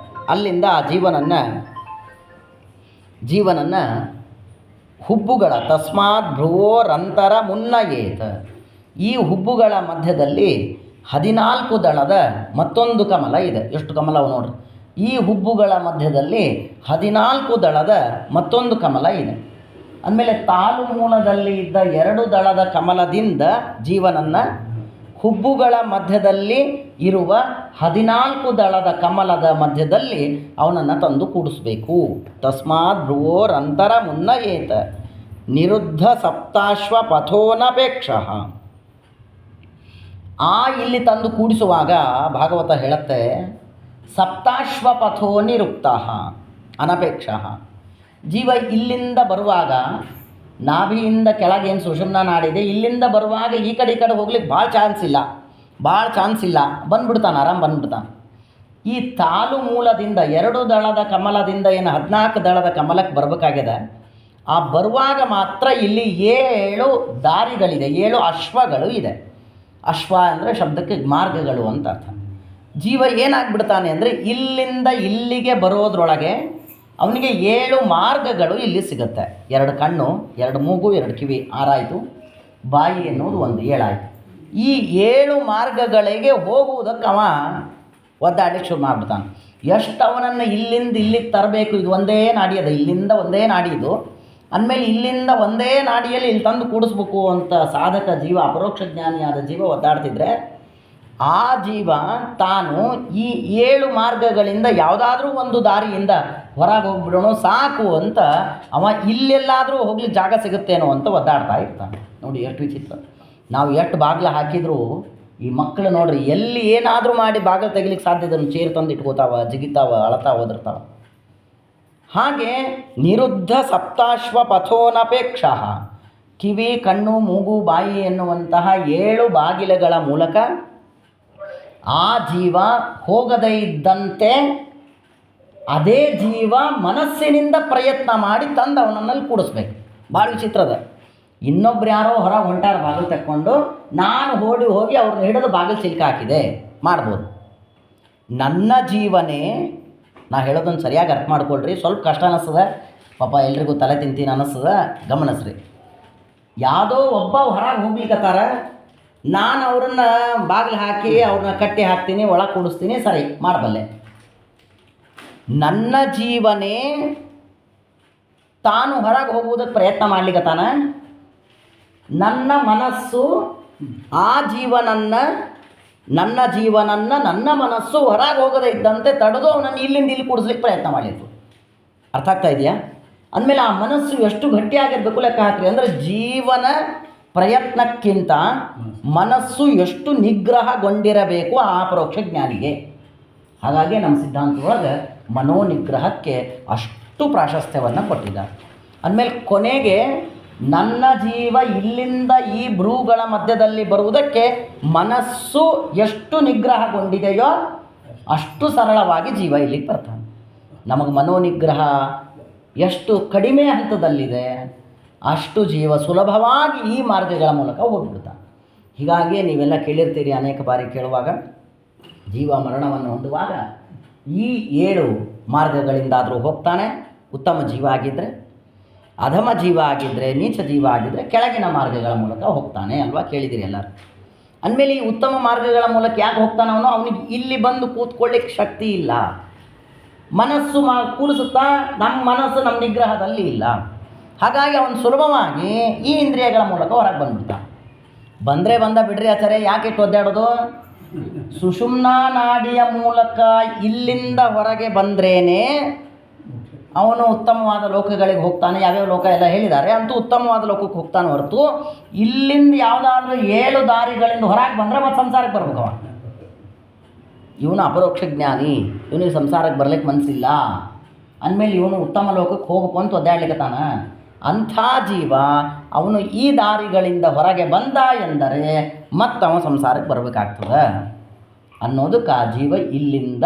ಅಲ್ಲಿಂದ ಆ ಜೀವನನ್ನು ಹುಬ್ಬುಗಳ ತಸ್ಮಾತ್ ಭ್ರುವೋರಂತರ ಮುನ್ನಯೇತ, ಈ ಹುಬ್ಬುಗಳ ಮಧ್ಯದಲ್ಲಿ 14 ದಳದ ಮತ್ತೊಂದು ಕಮಲ ಇದೆ. ಎಷ್ಟು ಕಮಲವು ನೋಡ್ರಿ. ಈ ಹುಬ್ಬುಗಳ ಮಧ್ಯದಲ್ಲಿ 14 ದಳದ ಮತ್ತೊಂದು ಕಮಲ ಇದೆ. ಅಂದಮೇಲೆ ತಾಲು ಮೂಲದಲ್ಲಿ ಇದ್ದ 2 ದಳದ ಕಮಲದಿಂದ ಜೀವನನ್ನು ಹುಬ್ಬುಗಳ ಮಧ್ಯದಲ್ಲಿ ಇರುವ 14 ದಳದ ಕಮಲದ ಮಧ್ಯದಲ್ಲಿ ಅವನನ್ನು ತಂದು ಕೂಡಿಸ್ಬೇಕು. ತಸ್ಮಾತ್ ಭ್ರುವೋರಂತರ ಮುನ್ನಯೇತ ನಿರುದ್ಧ ಸಪ್ತಾಶ್ವ ಪಥೋನಪೇಕ್ಷಃ. ಇಲ್ಲಿ ತಂದು ಕೂಡಿಸುವಾಗ ಭಾಗವತ ಹೇಳುತ್ತೆ, ಸಪ್ತಾಶ್ವ ಪಥೋ ನಿರುಕ್ತಃ ಅನಪೇಕ್ಷಃ. ಜೀವ ಇಲ್ಲಿಂದ ಬರುವಾಗ ನಾಭಿಯಿಂದ ಕೆಳಗೇನು ಸುಷುಮ್ನಾ ನಾಡಿದೆ, ಇಲ್ಲಿಂದ ಬರುವಾಗ ಈ ಕಡೆ ಹೋಗ್ಲಿಕ್ಕೆ ಭಾಳ ಚಾನ್ಸ್ ಇಲ್ಲ. ಭಾಳ ಚಾನ್ಸ್ ಇಲ್ಲ, ಬಂದ್ಬಿಡ್ತಾನೆ, ಆರಾಮ್ ಬಂದ್ಬಿಡ್ತಾನೆ. ಈ ತಾಲು ಮೂಲದಿಂದ 2 ದಳದ ಕಮಲದಿಂದ ಏನು 14 ದಳದ ಕಮಲಕ್ಕೆ ಬರಬೇಕಾಗಿದೆ. ಆ ಬರುವಾಗ ಮಾತ್ರ ಇಲ್ಲಿ 7 ದಾರಿಗಳಿದೆ, 7 ಅಶ್ವಗಳು ಇದೆ. ಅಶ್ವ ಅಂದರೆ ಶಬ್ದಕ್ಕೆ ಮಾರ್ಗಗಳು ಅಂತ ಅರ್ಥ. ಜೀವ ಏನಾಗ್ಬಿಡ್ತಾನೆ ಅಂದರೆ ಇಲ್ಲಿಂದ ಇಲ್ಲಿಗೆ ಬರೋದ್ರೊಳಗೆ ಅವನಿಗೆ 7 ಮಾರ್ಗಗಳು ಇಲ್ಲಿ ಸಿಗುತ್ತೆ. 2 ಕಣ್ಣು, 2 ಮೂಗು, 2 ಕಿವಿ, 6 ಆಯಿತು. ಬಾಯಿ ಎನ್ನುವುದು 1, 7 ಆಯಿತು. ಈ 7 ಮಾರ್ಗಗಳಿಗೆ ಹೋಗುವುದಕ್ಕೆ ಅವ ಒದ್ದಾಡಲಿಕ್ಕೆ ಶುರು ಮಾಡಿಬಿಡ್ತಾನೆ. ಎಷ್ಟು ಅವನನ್ನು ಇಲ್ಲಿಂದ ಇಲ್ಲಿಗೆ ತರಬೇಕು, ಇದು ಒಂದೇ ನಾಡಿ ಅದ, ಇಲ್ಲಿಂದ ಒಂದೇ ನಾಡಿ ಇದು ಅಂದಮೇಲೆ ಇಲ್ಲಿಂದ ಒಂದೇ ನಾಡಿಯಲ್ಲಿ ಇಲ್ಲಿ ತಂದು ಕೂಡಿಸ್ಬೇಕು ಅಂತ ಸಾಧಕ ಜೀವ, ಅಪರೋಕ್ಷ ಜ್ಞಾನಿಯಾದ ಜೀವ ಒದ್ದಾಡ್ತಿದ್ರೆ, ಆ ಜೀವ ತಾನು ಈ 7 ಮಾರ್ಗಗಳಿಂದ ಯಾವುದಾದ್ರೂ ಒಂದು ದಾರಿಯಿಂದ ಹೊರಗೆ ಹೋಗ್ಬಿಡೋಣ ಸಾಕು ಅಂತ ಅವ ಇಲ್ಲೆಲ್ಲಾದರೂ ಹೋಗ್ಲಿಕ್ಕೆ ಜಾಗ ಸಿಗುತ್ತೇನೋ ಅಂತ ಒದ್ದಾಡ್ತಾ ಇರ್ತಾನೆ. ನೋಡಿ ಎಷ್ಟು ವಿಚಿತ್ರ. ನಾವು ಎಷ್ಟು ಬಾಗಿಲು ಹಾಕಿದರೂ ಈ ಮಕ್ಕಳು ನೋಡ್ರಿ ಎಲ್ಲಿ ಏನಾದರೂ ಮಾಡಿ ಬಾಗಿಲು ತೆಗಿಲಿಕ್ಕೆ ಸಾಧ್ಯ ಇದನ್ನು ಚೇರು ತಂದು ಇಟ್ಕೋತಾವ, ಜಿಗಿತಾವ, ಅಳತಾವ, ಒದರ್ತಾವ. ಹಾಗೆ ನಿರುದ್ಧ ಸಪ್ತಾಶ್ವ ಪಥೋನಪೇಕ್ಷ, ಕಿವಿ, ಕಣ್ಣು, ಮೂಗು, ಬಾಯಿ ಎನ್ನುವಂತಹ 7 ಬಾಗಿಲುಗಳ ಮೂಲಕ ಆ ಜೀವ ಹೋಗದೇ ಇದ್ದಂತೆ ಅದೇ ಜೀವ ಮನಸ್ಸಿನಿಂದ ಪ್ರಯತ್ನ ಮಾಡಿ ತಂದು ಅವನನ್ನಲ್ಲಿ ಕೂಡಿಸ್ಬೇಕು. ಭಾಳ ವಿಚಿತ್ರದ. ಇನ್ನೊಬ್ರು ಯಾರೋ ಹೊರಗೆ ಹೊಂಟಾರ ಬಾಗಿಲು ತಕ್ಕೊಂಡು, ನಾನು ಹೋಗಿ ಅವ್ರನ್ನ ಹಿಡಿದು ಬಾಗಿಲು ಸಿಲ್ಕ ಹಾಕಿದೆ ಮಾಡ್ಬೋದು. ನನ್ನ ಜೀವನೇ, ನಾ ಹೇಳೋದನ್ನು ಸರಿಯಾಗಿ ಅರ್ಥ ಮಾಡ್ಕೊಳ್ರಿ. ಸ್ವಲ್ಪ ಕಷ್ಟ ಅನ್ನಿಸ್ತದೆ ಪಾಪ, ಎಲ್ರಿಗೂ ತಲೆ ತಿಂತೀನಿ ಅನ್ನಿಸ್ತದ, ಗಮನಿಸ್ರಿ. ಯಾವುದೋ ಒಬ್ಬ ಹೊರಗೆ ಹೋಗ್ಲಿಕ್ಕತ್ತಾರ, ನಾನು ಅವ್ರನ್ನ ಬಾಗಿಲು ಹಾಕಿ ಅವ್ರನ್ನ ಕಟ್ಟಿ ಹಾಕ್ತೀನಿ, ಒಳಗೆ ಕೂಡಿಸ್ತೀನಿ, ಸರಿ ಮಾಡಬಲ್ಲೆ. ನನ್ನ ಜೀವನೇ ತಾನು ಹೊರಗೆ ಹೋಗುವುದಕ್ಕೆ ಪ್ರಯತ್ನ ಮಾಡ್ಲಿಕ್ಕತ್ತಾನ. ನನ್ನ ಮನಸ್ಸು ಆ ಜೀವನನ್ನು, ನನ್ನ ಮನಸ್ಸು ಹೊರಗೆ ಹೋಗದೇ ಇದ್ದಂತೆ ತಡೆದು ಅವನನ್ನು ಇಲ್ಲಿಂದ ಇಲ್ಲಿ ಕೂಡಿಸ್ಲಿಕ್ಕೆ ಪ್ರಯತ್ನ ಮಾಡಿತ್ತು. ಅರ್ಥ ಆಗ್ತಾ ಇದೆಯಾ? ಅಂದಮೇಲೆ ಆ ಮನಸ್ಸು ಎಷ್ಟು ಗಟ್ಟಿಯಾಗಿರಬೇಕು ಲೆಕ್ಕ ಹಾಕ್ರಿ. ಅಂದರೆ ಜೀವನ ಪ್ರಯತ್ನಕ್ಕಿಂತ ಮನಸ್ಸು ಎಷ್ಟು ನಿಗ್ರಹಗೊಂಡಿರಬೇಕು ಆ ಅಪರೋಕ್ಷ ಜ್ಞಾನಿಗೆ. ಹಾಗಾಗಿ ನಮ್ಮ ಸಿದ್ಧಾಂತದೊಳಗೆ ಮನೋನಿಗ್ರಹಕ್ಕೆ ಅಷ್ಟು ಪ್ರಾಶಸ್ತ್ಯವನ್ನು ಕೊಟ್ಟಿದ್ದಾರೆ. ಅಂದಮೇಲೆ ಕೊನೆಗೆ ನನ್ನ ಜೀವ ಇಲ್ಲಿಂದ ಈ ಭ್ರೂಗಳ ಮಧ್ಯದಲ್ಲಿ ಬರುವುದಕ್ಕೆ ಮನಸ್ಸು ಎಷ್ಟು ನಿಗ್ರಹಗೊಂಡಿದೆಯೋ ಅಷ್ಟು ಸರಳವಾಗಿ ಜೀವ ಇಲ್ಲಿಗೆ ಬರ್ತಾನೆ. ನಮಗೆ ಮನೋನಿಗ್ರಹ ಎಷ್ಟು ಕಡಿಮೆ ಹಂತದಲ್ಲಿದೆ ಅಷ್ಟು ಜೀವ ಸುಲಭವಾಗಿ ಈ ಮಾರ್ಗಗಳ ಮೂಲಕ ಹೋಗಿಬಿಡ್ತಾನೆ. ಹೀಗಾಗಿ ನೀವೆಲ್ಲ ಕೇಳಿರ್ತೀರಿ, ಅನೇಕ ಬಾರಿ ಕೇಳುವಾಗ, ಜೀವ ಮರಣವನ್ನು ಹೊಂದುವಾಗ ಈ 7 ಮಾರ್ಗಗಳಿಂದಾದರೂ ಹೋಗ್ತಾನೆ. ಉತ್ತಮ ಜೀವ ಆಗಿದ್ದರೆ, ಅಧಮ ಜೀವ ಆಗಿದ್ದರೆ, ನೀಚ ಜೀವ ಆಗಿದ್ದರೆ ಕೆಳಗಿನ ಮಾರ್ಗಗಳ ಮೂಲಕ ಹೋಗ್ತಾನೆ ಅಲ್ವಾ? ಕೇಳಿದಿರಿ ಎಲ್ಲರೂ. ಅಂದಮೇಲೆ ಈ ಉತ್ತಮ ಮಾರ್ಗಗಳ ಮೂಲಕ ಯಾಕೆ ಹೋಗ್ತಾನೆ ಅವನು? ಅವನಿಗೆ ಇಲ್ಲಿ ಬಂದು ಕೂತ್ಕೊಳ್ಳಿಕ್ಕೆ ಶಕ್ತಿ ಇಲ್ಲ. ಮನಸ್ಸು ಕೂಡಿಸುತ್ತಾ ನಮ್ಮ ಮನಸ್ಸು ನಮ್ಮ ನಿಗ್ರಹದಲ್ಲಿ ಇಲ್ಲ. ಹಾಗಾಗಿ ಅವನು ಸುಲಭವಾಗಿ ಈ ಇಂದ್ರಿಯಗಳ ಮೂಲಕ ಹೊರಗೆ ಬಂದ್ಬಿಡ್ತಾನೆ. ಬಂದರೆ ಬಂದ ಬಿಡ್ರಿ ಆಚಾರ್ಯ, ಯಾಕೆ ಇಟ್ಟು ಒದ್ದಾಡೋದು? ಸುಷುಮ್ನಾ ನಾಡಿಯ ಮೂಲಕ ಇಲ್ಲಿಂದ ಹೊರಗೆ ಬಂದ್ರೇನೆ ಅವನು ಉತ್ತಮವಾದ ಲೋಕಗಳಿಗೆ ಹೋಗ್ತಾನೆ. ಯಾವ್ಯಾವ ಲೋಕ ಎಲ್ಲ ಹೇಳಿದ್ದಾರೆ, ಅಂತೂ ಉತ್ತಮವಾದ ಲೋಕಕ್ಕೆ ಹೋಗ್ತಾನೆ ಹೊರತು ಇಲ್ಲಿಂದ ಯಾವುದಾದ್ರೂ 7 ದಾರಿಗಳಿಂದ ಹೊರಗೆ ಬಂದರೆ ಮತ್ತೆ ಸಂಸಾರಕ್ಕೆ ಬರ್ಬೇಕು. ಇವನು ಅಪರೋಕ್ಷ ಜ್ಞಾನಿ, ಇವನಿಗೆ ಸಂಸಾರಕ್ಕೆ ಬರ್ಲಿಕ್ಕೆ ಮನಸ್ಸಿಲ್ಲ ಅಂದಮೇಲೆ ಇವನು ಉತ್ತಮ ಲೋಕಕ್ಕೆ ಹೋಗ್ಬೇಕು ಅಂತ ಒದ್ದಾಡ್ಲಿಕ್ಕತ್ತಾನ. ಅಂಥ ಜೀವ ಅವನು ಈ ದಾರಿಗಳಿಂದ ಹೊರಗೆ ಬಂದ ಎಂದರೆ ಮತ್ತವ ಸಂಸಾರಕ್ಕೆ ಬರಬೇಕಾಗ್ತದೆ ಅನ್ನೋದಕ್ಕೆ ಆ ಜೀವ ಇಲ್ಲಿಂದ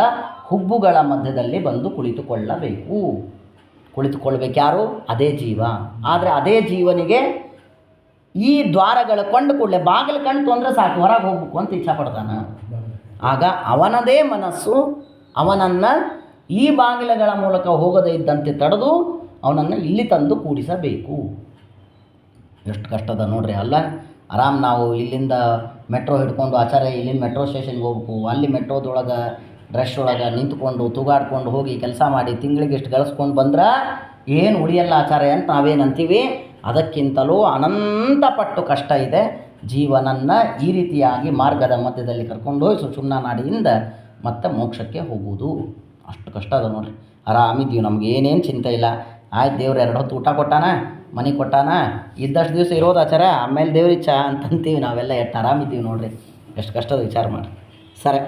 ಹುಬ್ಬುಗಳ ಮಧ್ಯದಲ್ಲಿ ಬಂದು ಕುಳಿತುಕೊಳ್ಳಬೇಕು. ಕುಳಿತುಕೊಳ್ಬೇಕು ಯಾರು? ಅದೇ ಜೀವ. ಆದರೆ ಅದೇ ಜೀವನಿಗೆ ಈ ದ್ವಾರಗಳು ಕಂಡು ಕೂಡಲೇ ಬಾಗಿಲು ಕಣ್ತು ಅಂದರೆ ಸಾಕು, ಹೊರಗೆ ಹೋಗ್ಬೇಕು ಅಂತ ಇಚ್ಛೆ ಪಡ್ತಾನೆ. ಆಗ ಅವನದೇ ಮನಸ್ಸು ಅವನನ್ನು ಈ ಬಾಗಿಲುಗಳ ಮೂಲಕ ಹೋಗದೇ ಇದ್ದಂತೆ ತಡೆದು ಅವನನ್ನು ಇಲ್ಲಿ ತಂದು ಕೂಡಿಸಬೇಕು. ಎಷ್ಟು ಕಷ್ಟದ ನೋಡ್ರಿ ಅಲ್ಲ? ಆರಾಮ್ ನಾವು ಇಲ್ಲಿಂದ ಮೆಟ್ರೋ ಹಿಡ್ಕೊಂಡು ಆಚಾರ್ಯ ಇಲ್ಲಿಂದ ಮೆಟ್ರೋ ಸ್ಟೇಷನ್ಗೆ ಹೋಗ್ಬೇಕು, ಅಲ್ಲಿ ಮೆಟ್ರೋದೊಳಗೆ ರಶ್ ಒಳಗೆ ನಿಂತ್ಕೊಂಡು ತೂಗಾಡ್ಕೊಂಡು ಹೋಗಿ ಕೆಲಸ ಮಾಡಿ ತಿಂಗಳಿಗೆ ಇಷ್ಟು ಗಳಿಸ್ಕೊಂಡು ಬಂದ್ರೆ ಏನು ಉಳಿಯಲ್ಲ ಆಚಾರ್ಯ ಅಂತ ನಾವೇನಂತೀವಿ. ಅದಕ್ಕಿಂತಲೂ ಅನಂತಪಟ್ಟು ಕಷ್ಟ ಇದೆ ಜೀವನನ್ನು ಈ ರೀತಿಯಾಗಿ ಮಾರ್ಗದ ಮಧ್ಯದಲ್ಲಿ ಕರ್ಕೊಂಡು ಹೋಗಿ ಸುಷುಮ್ನಾ ನಾಡಿಯಿಂದ ಮತ್ತೆ ಮೋಕ್ಷಕ್ಕೆ ಹೋಗುವುದು. ಅಷ್ಟು ಕಷ್ಟ ಅದ ನೋಡ್ರಿ. ಆರಾಮಿದ್ದೀವಿ, ನಮ್ಗೆ ಏನೇನು ಚಿಂತೆ ಇಲ್ಲ. ಆಯ್ತು, ದೇವ್ರು 2 ಹೊತ್ತು ಊಟ ಕೊಟ್ಟಾನ, ಮನೆ ಕೊಟ್ಟಾನ, ಇದ್ದಷ್ಟು ದಿವಸ ಇರೋದು ಆಚಾರ, ಆಮೇಲೆ ದೇವ್ರ ಇಚ್ಛಾ ಅಂತಂತೀವಿ. ನಾವೆಲ್ಲ ಎಷ್ಟು ಆರಾಮಿದ್ದೀವಿ ನೋಡ್ರಿ. ಎಷ್ಟು ಕಷ್ಟದ ವಿಚಾರ ಮಾಡಿ. ಸರಿ,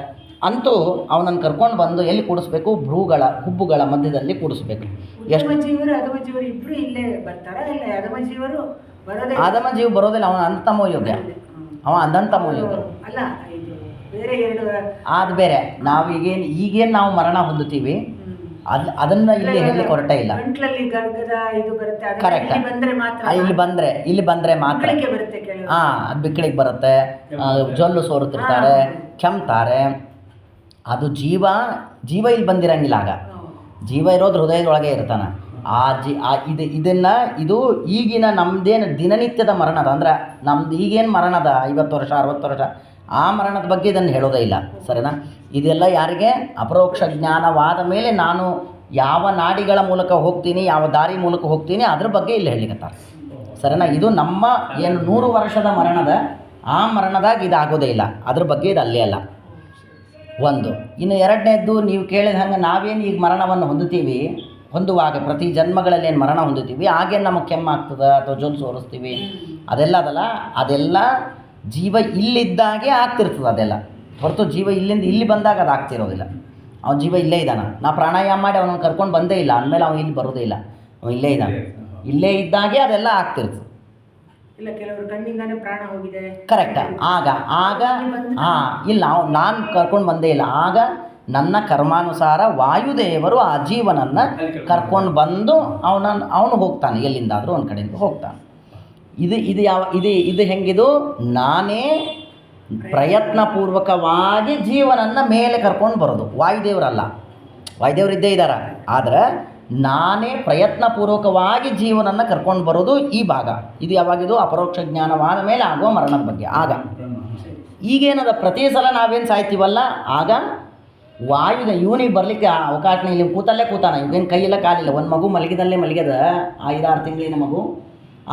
ಅಂತೂ ಅವನನ್ನು ಕರ್ಕೊಂಡು ಬಂದು ಎಲ್ಲಿ ಕೂಡಿಸ್ಬೇಕು? ಹುಬ್ಬುಗಳ ಮಧ್ಯದಲ್ಲಿ ಕೂಡಿಸ್ಬೇಕು. ಎಷ್ಟು ಆದಮ ಜೀವ ಬರೋದಿಲ್ಲ, ಅವನ ಅಂತಮೋ ಯೋಗ್ಯ, ಅವ ಅದಂತಮೋ ಯೋಗ್ಯ. ಅಲ್ಲ, ಇದು ಬೇರೆ ಎರಡು ಅದು ಬೇರೆ. ನಾವು ಈಗೇನು ನಾವು ಮರಣ ಹೊಂದುತ್ತೀವಿ ಅದನ್ನ ಇಲ್ಲಿ ಹೇಳಲಿಕ್ಕೆ ಹೊರಟೇ ಇಲ್ಲ. ಗಂಟ್ಲಲ್ಲಿ ಗರ್ಗದ ಇದು ಬರುತ್ತೆ, ಕರೆಕ್ಟ್. ಇಲ್ಲಿ ಬಂದ್ರೆ ಮಾತ್ರ ಬರುತ್ತೆ. ಅದು ಬಿಕ್ಕಳಿಗೆ ಬರುತ್ತೆ, ಜೊಲ್ಲು ಸೋರುತ್ತಿರ್ತಾರೆ, ಕೆಮ್ತಾರೆ. ಅದು ಜೀವ ಇಲ್ಲಿ ಬಂದಿರಂಗಿಲ್ಲ. ಆಗ ಜೀವ ಇರೋದು ಹೃದಯದೊಳಗೆ ಇರ್ತಾನೆ. ಇದು ಈಗಿನ ನಮ್ಮದೇನು ದಿನನಿತ್ಯದ ಮರಣದ, ಅಂದ್ರೆ ನಮ್ದು ಈಗೇನು ಮರಣದ 50 ವರ್ಷ 60 ವರ್ಷ ಆ ಮರಣದ ಬಗ್ಗೆ ಇದನ್ನು ಹೇಳೋದೇ ಇಲ್ಲ. ಸರಿನಾ? ಇದೆಲ್ಲ ಯಾರಿಗೆ ಅಪರೋಕ್ಷ ಜ್ಞಾನವಾದ ಮೇಲೆ ನಾನು ಯಾವ ನಾಡಿಗಳ ಮೂಲಕ ಹೋಗ್ತೀನಿ, ಯಾವ ದಾರಿ ಮೂಲಕ ಹೋಗ್ತೀನಿ ಅದ್ರ ಬಗ್ಗೆ ಇಲ್ಲಿ ಹೇಳಲಿಕ್ಕತ್ತಾರೆ. ಸರಿನಾ? ಇದು ನಮ್ಮ ಏನು 100 ವರ್ಷದ ಮರಣದ ಆ ಮರಣದಾಗ ಇದಾಗೋದೇ ಇಲ್ಲ. ಅದ್ರ ಬಗ್ಗೆ ಇದು ಅಲ್ಲೇ ಅಲ್ಲ. ಒಂದು. ಇನ್ನು ಎರಡನೇದ್ದು, ನೀವು ಕೇಳಿದ ಹಂಗೆ ನಾವೇನು ಈಗ ಮರಣವನ್ನು ಹೊಂದುವಾಗ ಪ್ರತಿ ಜನ್ಮಗಳಲ್ಲಿ ಏನು ಮರಣ ಹೊಂದುತ್ತೀವಿ, ಆಗೇನು ನಮಗೆ ಕೆಮ್ಮಾಗ್ತದೆ ಅಥವಾ ಜೊಲ್ಲು ಸೋರಿಸ್ತೀವಿ, ಅದೆಲ್ಲ ಜೀವ ಇಲ್ಲಿದ್ದಾಗೆ ಆಗ್ತಿರ್ತದೆ. ಅದೆಲ್ಲ ಹೊರತು ಜೀವ ಇಲ್ಲಿಂದ ಇಲ್ಲಿ ಬಂದಾಗ ಅದು ಆಗ್ತಿರೋದಿಲ್ಲ. ಅವ್ನ ಜೀವ ಇಲ್ಲೇ ಇದ್ದಾನೆ. ನಾ ಪ್ರಾಣಾಯಾಮ ಮಾಡಿ ಅವನನ್ನು ಕರ್ಕೊಂಡು ಬಂದೇ ಇಲ್ಲ ಅಂದಮೇಲೆ ಅವನು ಇಲ್ಲಿ ಬರೋದೇ ಇಲ್ಲ. ಅವನು ಇಲ್ಲೇ ಇದ್ದಾನೆ. ಇಲ್ಲೇ ಇದ್ದಾಗೆ ಅದೆಲ್ಲ ಆಗ್ತಿರ್ತದೆ. ಇಲ್ಲ, ಕೆಲವರು ಕಣ್ಣಿಂದಾನೇ ಪ್ರಾಣ ಹೋಗಿದೆ. ಕರೆಕ್ಟ್. ಆಗ ಇಲ್ಲ, ನಾನು ಕರ್ಕೊಂಡು ಬಂದೇ ಇಲ್ಲ. ಆಗ ನನ್ನ ಕರ್ಮಾನುಸಾರ ವಾಯುದೇವರು ಆ ಜೀವನನ್ನು ಕರ್ಕೊಂಡು ಬಂದು ಅವನು ಹೋಗ್ತಾನೆ, ಎಲ್ಲಿಂದಾದರೂ ಒಂದು ಕಡೆಯಿಂದ ಹೋಗ್ತಾನೆ. ಇದು ಹೆಂಗಿದು? ನಾನೇ ಪ್ರಯತ್ನಪೂರ್ವಕವಾಗಿ ಜೀವನನ್ನು ಮೇಲೆ ಕರ್ಕೊಂಡು ಬರೋದು. ವಾಯುದೇವರಲ್ಲ, ವಾಯುದೇವರಿದ್ದೇ ಇದ್ದಾರೆ. ಆದರೆ ನಾನೇ ಪ್ರಯತ್ನಪೂರ್ವಕವಾಗಿ ಜೀವನನ್ನು ಕರ್ಕೊಂಡು ಬರೋದು ಈ ಭಾಗ. ಇದು ಯಾವಾಗಿದು? ಅಪರೋಕ್ಷ ಜ್ಞಾನವಾದ ಮೇಲೆ ಆಗುವ ಮರಣದ ಬಗ್ಗೆ. ಆಗ ಈಗೇನದ, ಪ್ರತಿ ಸಲ ನಾವೇನು ಸಾಯ್ತೀವಲ್ಲ, ಆಗ ಇವನಿಗೆ ಬರಲಿಕ್ಕೆ ಅವಕಾಶನೇ ಇಲ್ಲಿ. ಕೂತಾನ, ಇವೇನು ಕೈಯಿಲ್ಲ ಕಾಲಿಲ್ಲ. ಒಂದು ಮಗು ಮಲಗಿದಲ್ಲೇ ಮಲಗ್ಯದ, 5-6 ತಿಂಗಳಿನ ಮಗು.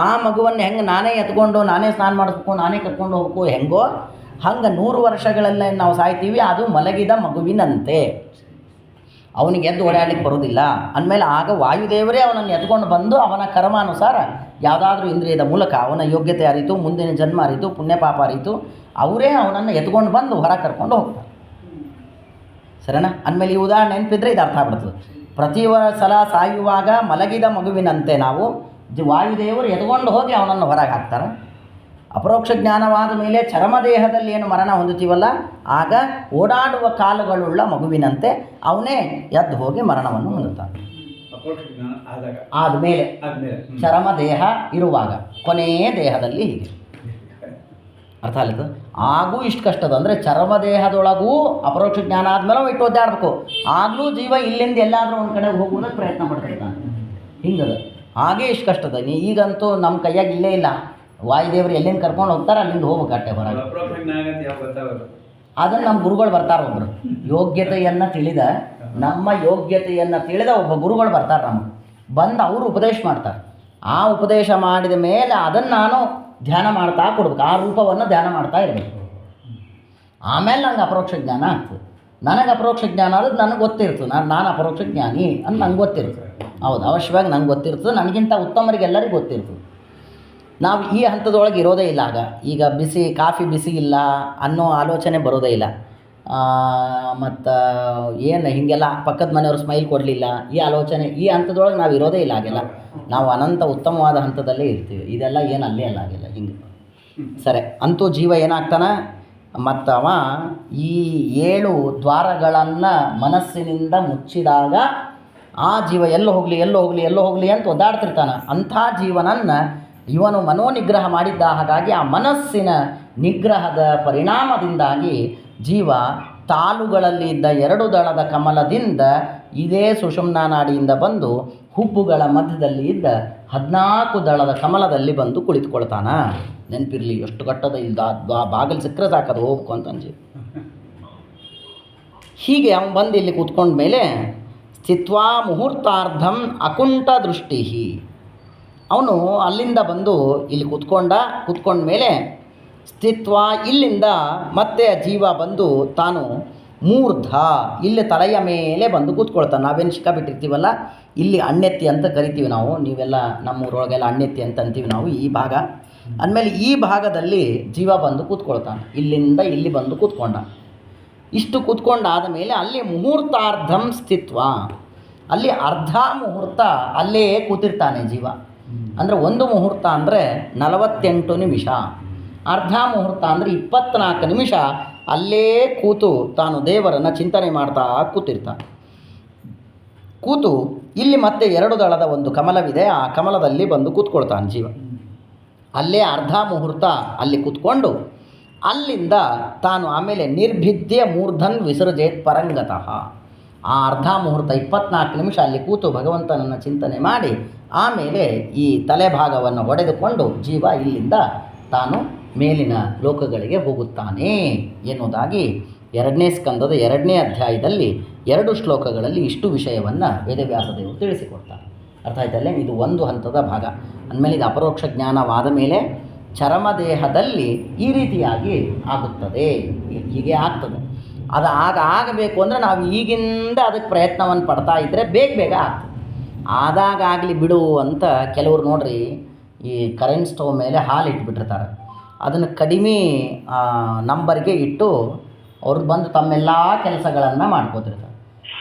ಆ ಮಗುವನ್ನು ಹೆಂಗೆ ನಾನೇ ಎತ್ಕೊಂಡು, ನಾನೇ ಸ್ನಾನ ಮಾಡಿಸ್ಬೇಕು, ನಾನೇ ಕರ್ಕೊಂಡು ಹೋಗ್ಬೇಕು, ಹೆಂಗೋ ಹಂಗೆ 100 ವರ್ಷಗಳಲ್ಲೇ ನಾವು ಸಾಯ್ತೀವಿ. ಅದು ಮಲಗಿದ ಮಗುವಿನಂತೆ. ಅವನಿಗೆ ಎದ್ದು ಓಡಾಡಲಿಕ್ಕೆ ಬರೋದಿಲ್ಲ ಅಂದಮೇಲೆ ಆಗ ವಾಯುದೇವರೇ ಅವನನ್ನು ಎತ್ಕೊಂಡು ಬಂದು ಅವನ ಕರ್ಮಾನುಸಾರ ಯಾವುದಾದ್ರೂ ಇಂದ್ರಿಯದ ಮೂಲಕ ಅವನ ಯೋಗ್ಯತೆ ಅರಿತು, ಮುಂದಿನ ಜನ್ಮ ಅರಿತು, ಪುಣ್ಯ ಪಾಪ ಅರಿತು ಅವರೇ ಅವನನ್ನು ಎತ್ಕೊಂಡು ಬಂದು ಹೊರ ಕರ್ಕೊಂಡು ಹೋಗ್ತಾರೆ. ಸರಿನಾ? ಅಂದಮೇಲೆ ಈ ಉದಾಹರಣೆ ನೆನಪಿದ್ರೆ ಇದು ಅರ್ಥ ಆಗ್ಬಿಡ್ತದೆ. ಪ್ರತಿ ಸಲ ಸಾಯುವಾಗ ಮಲಗಿದ ಮಗುವಿನಂತೆ ನಾವು ವಾಯುದೇವರು ಎತ್ಕೊಂಡು ಹೋಗಿ ಅವನನ್ನು ಹೊರಗೆ ಹಾಕ್ತಾರೆ. ಅಪರೋಕ್ಷ ಜ್ಞಾನವಾದ ಮೇಲೆ ಚರ್ಮದೇಹದಲ್ಲಿ ಏನು ಮರಣ ಹೊಂದುತ್ತೀವಲ್ಲ, ಆಗ ಓಡಾಡುವ ಕಾಲುಗಳುಳ್ಳ ಮಗುವಿನಂತೆ ಅವನೇ ಎದ್ದು ಹೋಗಿ ಮರಣವನ್ನು ಹೊಂದುತ್ತಾನೆ. ಆದಮೇಲೆ ಚರ್ಮದೇಹ ಇರುವಾಗ ಕೊನೆಯ ದೇಹದಲ್ಲಿ ಹೀಗೆ ಅರ್ಥ ಆಲಿತು. ಆಗೂ ಇಷ್ಟು ಕಷ್ಟದ ಅಂದರೆ ಚರ್ಮದೇಹದೊಳಗೂ ಅಪರೋಕ್ಷ ಜ್ಞಾನ ಆದಮೇಲೆ ಇಟ್ಟು ಒದ್ದಾಡಬೇಕು. ಆಗಲೂ ಜೀವ ಇಲ್ಲಿಂದ ಎಲ್ಲಾದರೂ ಒಂದು ಕಡೆ ಹೋಗುವುದಕ್ಕೆ ಪ್ರಯತ್ನ ಪಡ್ತಿರ್ತಾನೆ. ಹಿಂಗದ. ಹಾಗೇ ಇಷ್ಟು ಕಷ್ಟದ. ಈಗಂತೂ ನಮ್ಮ ಕೈಯಾಗ ಇಲ್ಲೇ ಇಲ್ಲ. ವಾಯುದೇವರು ಎಲ್ಲಿಂದ ಕರ್ಕೊಂಡು ಹೋಗ್ತಾರೆ ಅಲ್ಲಿಂದ ಹೋಗ್ಬೇಕು ಅಟ್ಟೆ ಹೊರಗೆ. ಅದನ್ನು ನಮ್ಮ ಗುರುಗಳು ಬರ್ತಾರೆ. ಒಬ್ಬರು ಯೋಗ್ಯತೆಯನ್ನು ತಿಳಿದ, ನಮ್ಮ ಯೋಗ್ಯತೆಯನ್ನು ತಿಳಿದ ಒಬ್ಬ ಗುರುಗಳು ಬರ್ತಾರೆ. ನಮಗೆ ಬಂದು ಅವರು ಉಪದೇಶ ಮಾಡ್ತಾರೆ. ಆ ಉಪದೇಶ ಮಾಡಿದ ಮೇಲೆ ಅದನ್ನು ನಾನು ಧ್ಯಾನ ಮಾಡ್ತಾ ಕೊಡ್ಬೇಕು. ಆ ರೂಪವನ್ನು ಧ್ಯಾನ ಮಾಡ್ತಾ ಇರಬೇಕು. ಆಮೇಲೆ ನಂಗೆ ಅಪರೋಕ್ಷ ಜ್ಞಾನ ಆಗ್ತದೆ. ನನಗೆ ಅಪರೋಕ್ಷ ಜ್ಞಾನ ಆದದ್ದು ನನಗೆ ಗೊತ್ತಿರ್ತದೆ. ನಾನು ಅಪರೋಕ್ಷ ಜ್ಞಾನಿ ಅಂತ ನಂಗೆ ಗೊತ್ತಿರ್ತದೆ. ಹೌದು, ಅವಶ್ಯವಾಗಿ ನಂಗೆ ಗೊತ್ತಿರ್ತದೆ. ನನಗಿಂತ ಉತ್ತಮರಿಗೆ ಎಲ್ಲರಿಗೂ ಗೊತ್ತಿರ್ತದೆ. ನಾವು ಈ ಹಂತದೊಳಗೆ ಇರೋದೇ ಇಲ್ಲ. ಈಗ ಕಾಫಿ ಬಿಸಿ ಇಲ್ಲ ಅನ್ನೋ ಆಲೋಚನೆ ಬರೋದೇ ಇಲ್ಲ. ಮತ್ತು ಏನು ಹೀಗೆಲ್ಲ ಪಕ್ಕದ ಮನೆಯವರು ಸ್ಮೈಲ್ ಕೊಡಲಿಲ್ಲ, ಈ ಆಲೋಚನೆ, ಈ ಹಂತದೊಳಗೆ ನಾವು ಇರೋದೇ ಇಲ್ಲ. ಹಾಗೆಲ್ಲ ನಾವು ಅನಂತ ಉತ್ತಮವಾದ ಹಂತದಲ್ಲೇ ಇರ್ತೀವಿ. ಇದೆಲ್ಲ ಏನು ಅಲ್ಲೇ ಅಲ್ಲ, ಆಗಿಲ್ಲ ಹಿಂಗೆ. ಸರಿ, ಅಂತೂ ಜೀವ ಏನಾಗ್ತಾನೆ, ಮತ್ತು ಅವ ಈ 7 ದ್ವಾರಗಳನ್ನು ಮನಸ್ಸಿನಿಂದ ಮುಚ್ಚಿದಾಗ ಆ ಜೀವ ಎಲ್ಲೋ ಹೋಗಲಿ ಅಂತ ಒದ್ದಾಡ್ತಿರ್ತಾನೆ. ಅಂಥ ಜೀವನನ್ನು ಇವನು ಮನೋನಿಗ್ರಹ ಮಾಡಿದ್ದ. ಹಾಗಾಗಿ ಆ ಮನಸ್ಸಿನ ನಿಗ್ರಹದ ಪರಿಣಾಮದಿಂದಾಗಿ ಜೀವ ತಾಲುಗಳಲ್ಲಿ ಇದ್ದ 2 ದಳದ ಕಮಲದಿಂದ ಇದೇ ಸುಷುಮ್ನಾ ನಾಡಿಯಿಂದ ಬಂದು ಹುಬ್ಬುಗಳ ಮಧ್ಯದಲ್ಲಿ ಇದ್ದ 14 ದಳದ ಕಮಲದಲ್ಲಿ ಬಂದು ಕುಳಿತುಕೊಳ್ತಾನ. ನೆನಪಿರಲಿ, ಎಷ್ಟು ಕಟ್ಟದ ಇಲ್ದ ಬಾಗಿಲು ಸಿಕ್ಕರೆ ಸಾಕದು ಹೋಗ್ಬೇಕು ಅಂತ ಅನ್ಸಿ. ಹೀಗೆ ಅವನು ಬಂದು ಇಲ್ಲಿ ಕೂತ್ಕೊಂಡ ಮೇಲೆ ಸ್ಥಿತ್ವಾ ಮುಹೂರ್ತಾರ್ಧಂ ಅಕುಂಠ ದೃಷ್ಟಿ. ಅವನು ಅಲ್ಲಿಂದ ಬಂದು ಇಲ್ಲಿ ಕೂತ್ಕೊಂಡ ಮೇಲೆ ಸ್ಥಿತ್ವ, ಇಲ್ಲಿಂದ ಮತ್ತೆ ಜೀವ ಬಂದು ತಾನು ಮೂರ್ಧ, ಇಲ್ಲಿ ತಲೆಯ ಮೇಲೆ ಬಂದು ಕೂತ್ಕೊಳ್ತಾನೆ. ನಾವೇನು ಸಿಕ್ಕಾಬಿಟ್ಟಿರ್ತೀವಲ್ಲ, ಇಲ್ಲಿ ಅಣ್ಣೆತ್ತಿ ಅಂತ ಕರಿತೀವಿ ನಾವು. ನೀವೆಲ್ಲ ನಮ್ಮೂರೊಳಗೆಲ್ಲ ಅಣ್ಣೆತ್ತಿ ಅಂತ ಅಂತೀವಿ ನಾವು. ಈ ಭಾಗ ಅಂದಮೇಲೆ ಈ ಭಾಗದಲ್ಲಿ ಜೀವ ಬಂದು ಕೂತ್ಕೊಳ್ತಾನೆ. ಇಲ್ಲಿಂದ ಇಲ್ಲಿ ಬಂದು ಕೂತ್ಕೊಂಡ. ಇಷ್ಟು ಕೂತ್ಕೊಂಡಾದ ಮೇಲೆ ಅಲ್ಲಿ ಮುಹೂರ್ತಾರ್ಧಂ ಸ್ಥಿತ್ವ, ಅಲ್ಲಿ ಅರ್ಧ ಮುಹೂರ್ತ ಅಲ್ಲೇ ಕೂತಿರ್ತಾನೆ ಜೀವ. ಅಂದರೆ ಒಂದು ಮುಹೂರ್ತ ಅಂದರೆ 48 ನಿಮಿಷ, ಅರ್ಧ ಮುಹೂರ್ತ ಅಂದರೆ 24 ನಿಮಿಷ ಅಲ್ಲೇ ಕೂತು ತಾನು ದೇವರನ್ನು ಚಿಂತನೆ ಮಾಡ್ತಾ ಕೂತಿರ್ತಾನೆ. ಕೂತು ಇಲ್ಲಿ ಮತ್ತೆ 2 ದಳದ ಒಂದು ಕಮಲವಿದೆ, ಆ ಕಮಲದಲ್ಲಿ ಬಂದು ಕೂತ್ಕೊಳ್ತಾನೆ ಜೀವ. ಅಲ್ಲೇ ಅರ್ಧ ಮುಹೂರ್ತ ಅಲ್ಲಿ ಕೂತ್ಕೊಂಡು ಅಲ್ಲಿಂದ ತಾನು ಆಮೇಲೆ ನಿರ್ಭಿದ್ಯ ಮೂರ್ಧನ್ ವಿಸರ್ಜೇತ್ ಪರಂಗತಃ. ಆ ಅರ್ಧ ಮುಹೂರ್ತ 24 ನಿಮಿಷ ಅಲ್ಲಿ ಕೂತು ಭಗವಂತನನ್ನು ಚಿಂತನೆ ಮಾಡಿ ಆಮೇಲೆ ಈ ತಲೆಭಾಗವನ್ನು ಹೊಡೆದುಕೊಂಡು ಜೀವ ಇಲ್ಲಿಂದ ತಾನು ಮೇಲಿನ ಲೋಕಗಳಿಗೆ ಹೋಗುತ್ತಾನೆ ಎನ್ನುವುದಾಗಿ 2ನೇ ಸ್ಕಂದದ 2ನೇ ಅಧ್ಯಾಯದಲ್ಲಿ 2 ಶ್ಲೋಕಗಳಲ್ಲಿ ಇಷ್ಟು ವಿಷಯವನ್ನು ವೇದವ್ಯಾಸ ದೇವರು ತಿಳಿಸಿಕೊಡ್ತಾರೆ. ಅರ್ಥ ಆಯ್ತಲ್ಲೇ? ಇದು ಒಂದು ಹಂತದ ಭಾಗ. ಅಂದಮೇಲೆ ಇದು ಅಪರೋಕ್ಷ ಜ್ಞಾನವಾದ ಮೇಲೆ ಚರಮದೇಹದಲ್ಲಿ ಈ ರೀತಿಯಾಗಿ ಆಗುತ್ತದೆ, ಹೀಗೆ ಆಗ್ತದೆ. ಅದು ಆಗಬೇಕು ಅಂದರೆ ನಾವು ಈಗಿಂದ ಅದಕ್ಕೆ ಪ್ರಯತ್ನವನ್ನು ಪಡ್ತಾ ಇದ್ದರೆ ಬೇಗ ಆಗ್ತದೆ. ಆದಾಗ ಆಗಲಿ ಬಿಡು ಅಂತ ಕೆಲವರು ನೋಡ್ರಿ, ಈ ಕರೆಂಟ್ ಸ್ಟವ್ ಮೇಲೆ ಹಾಲು ಇಟ್ಬಿಟ್ಟಿರ್ತಾರೆ. ಅದನ್ನು ಕಡಿಮೆ ನಂಬರ್ಗೆ ಇಟ್ಟು ಅವ್ರು ಬಂದು ತಮ್ಮೆಲ್ಲ ಕೆಲಸಗಳನ್ನು ಮಾಡ್ಕೋತಿರ್ತಾರೆ.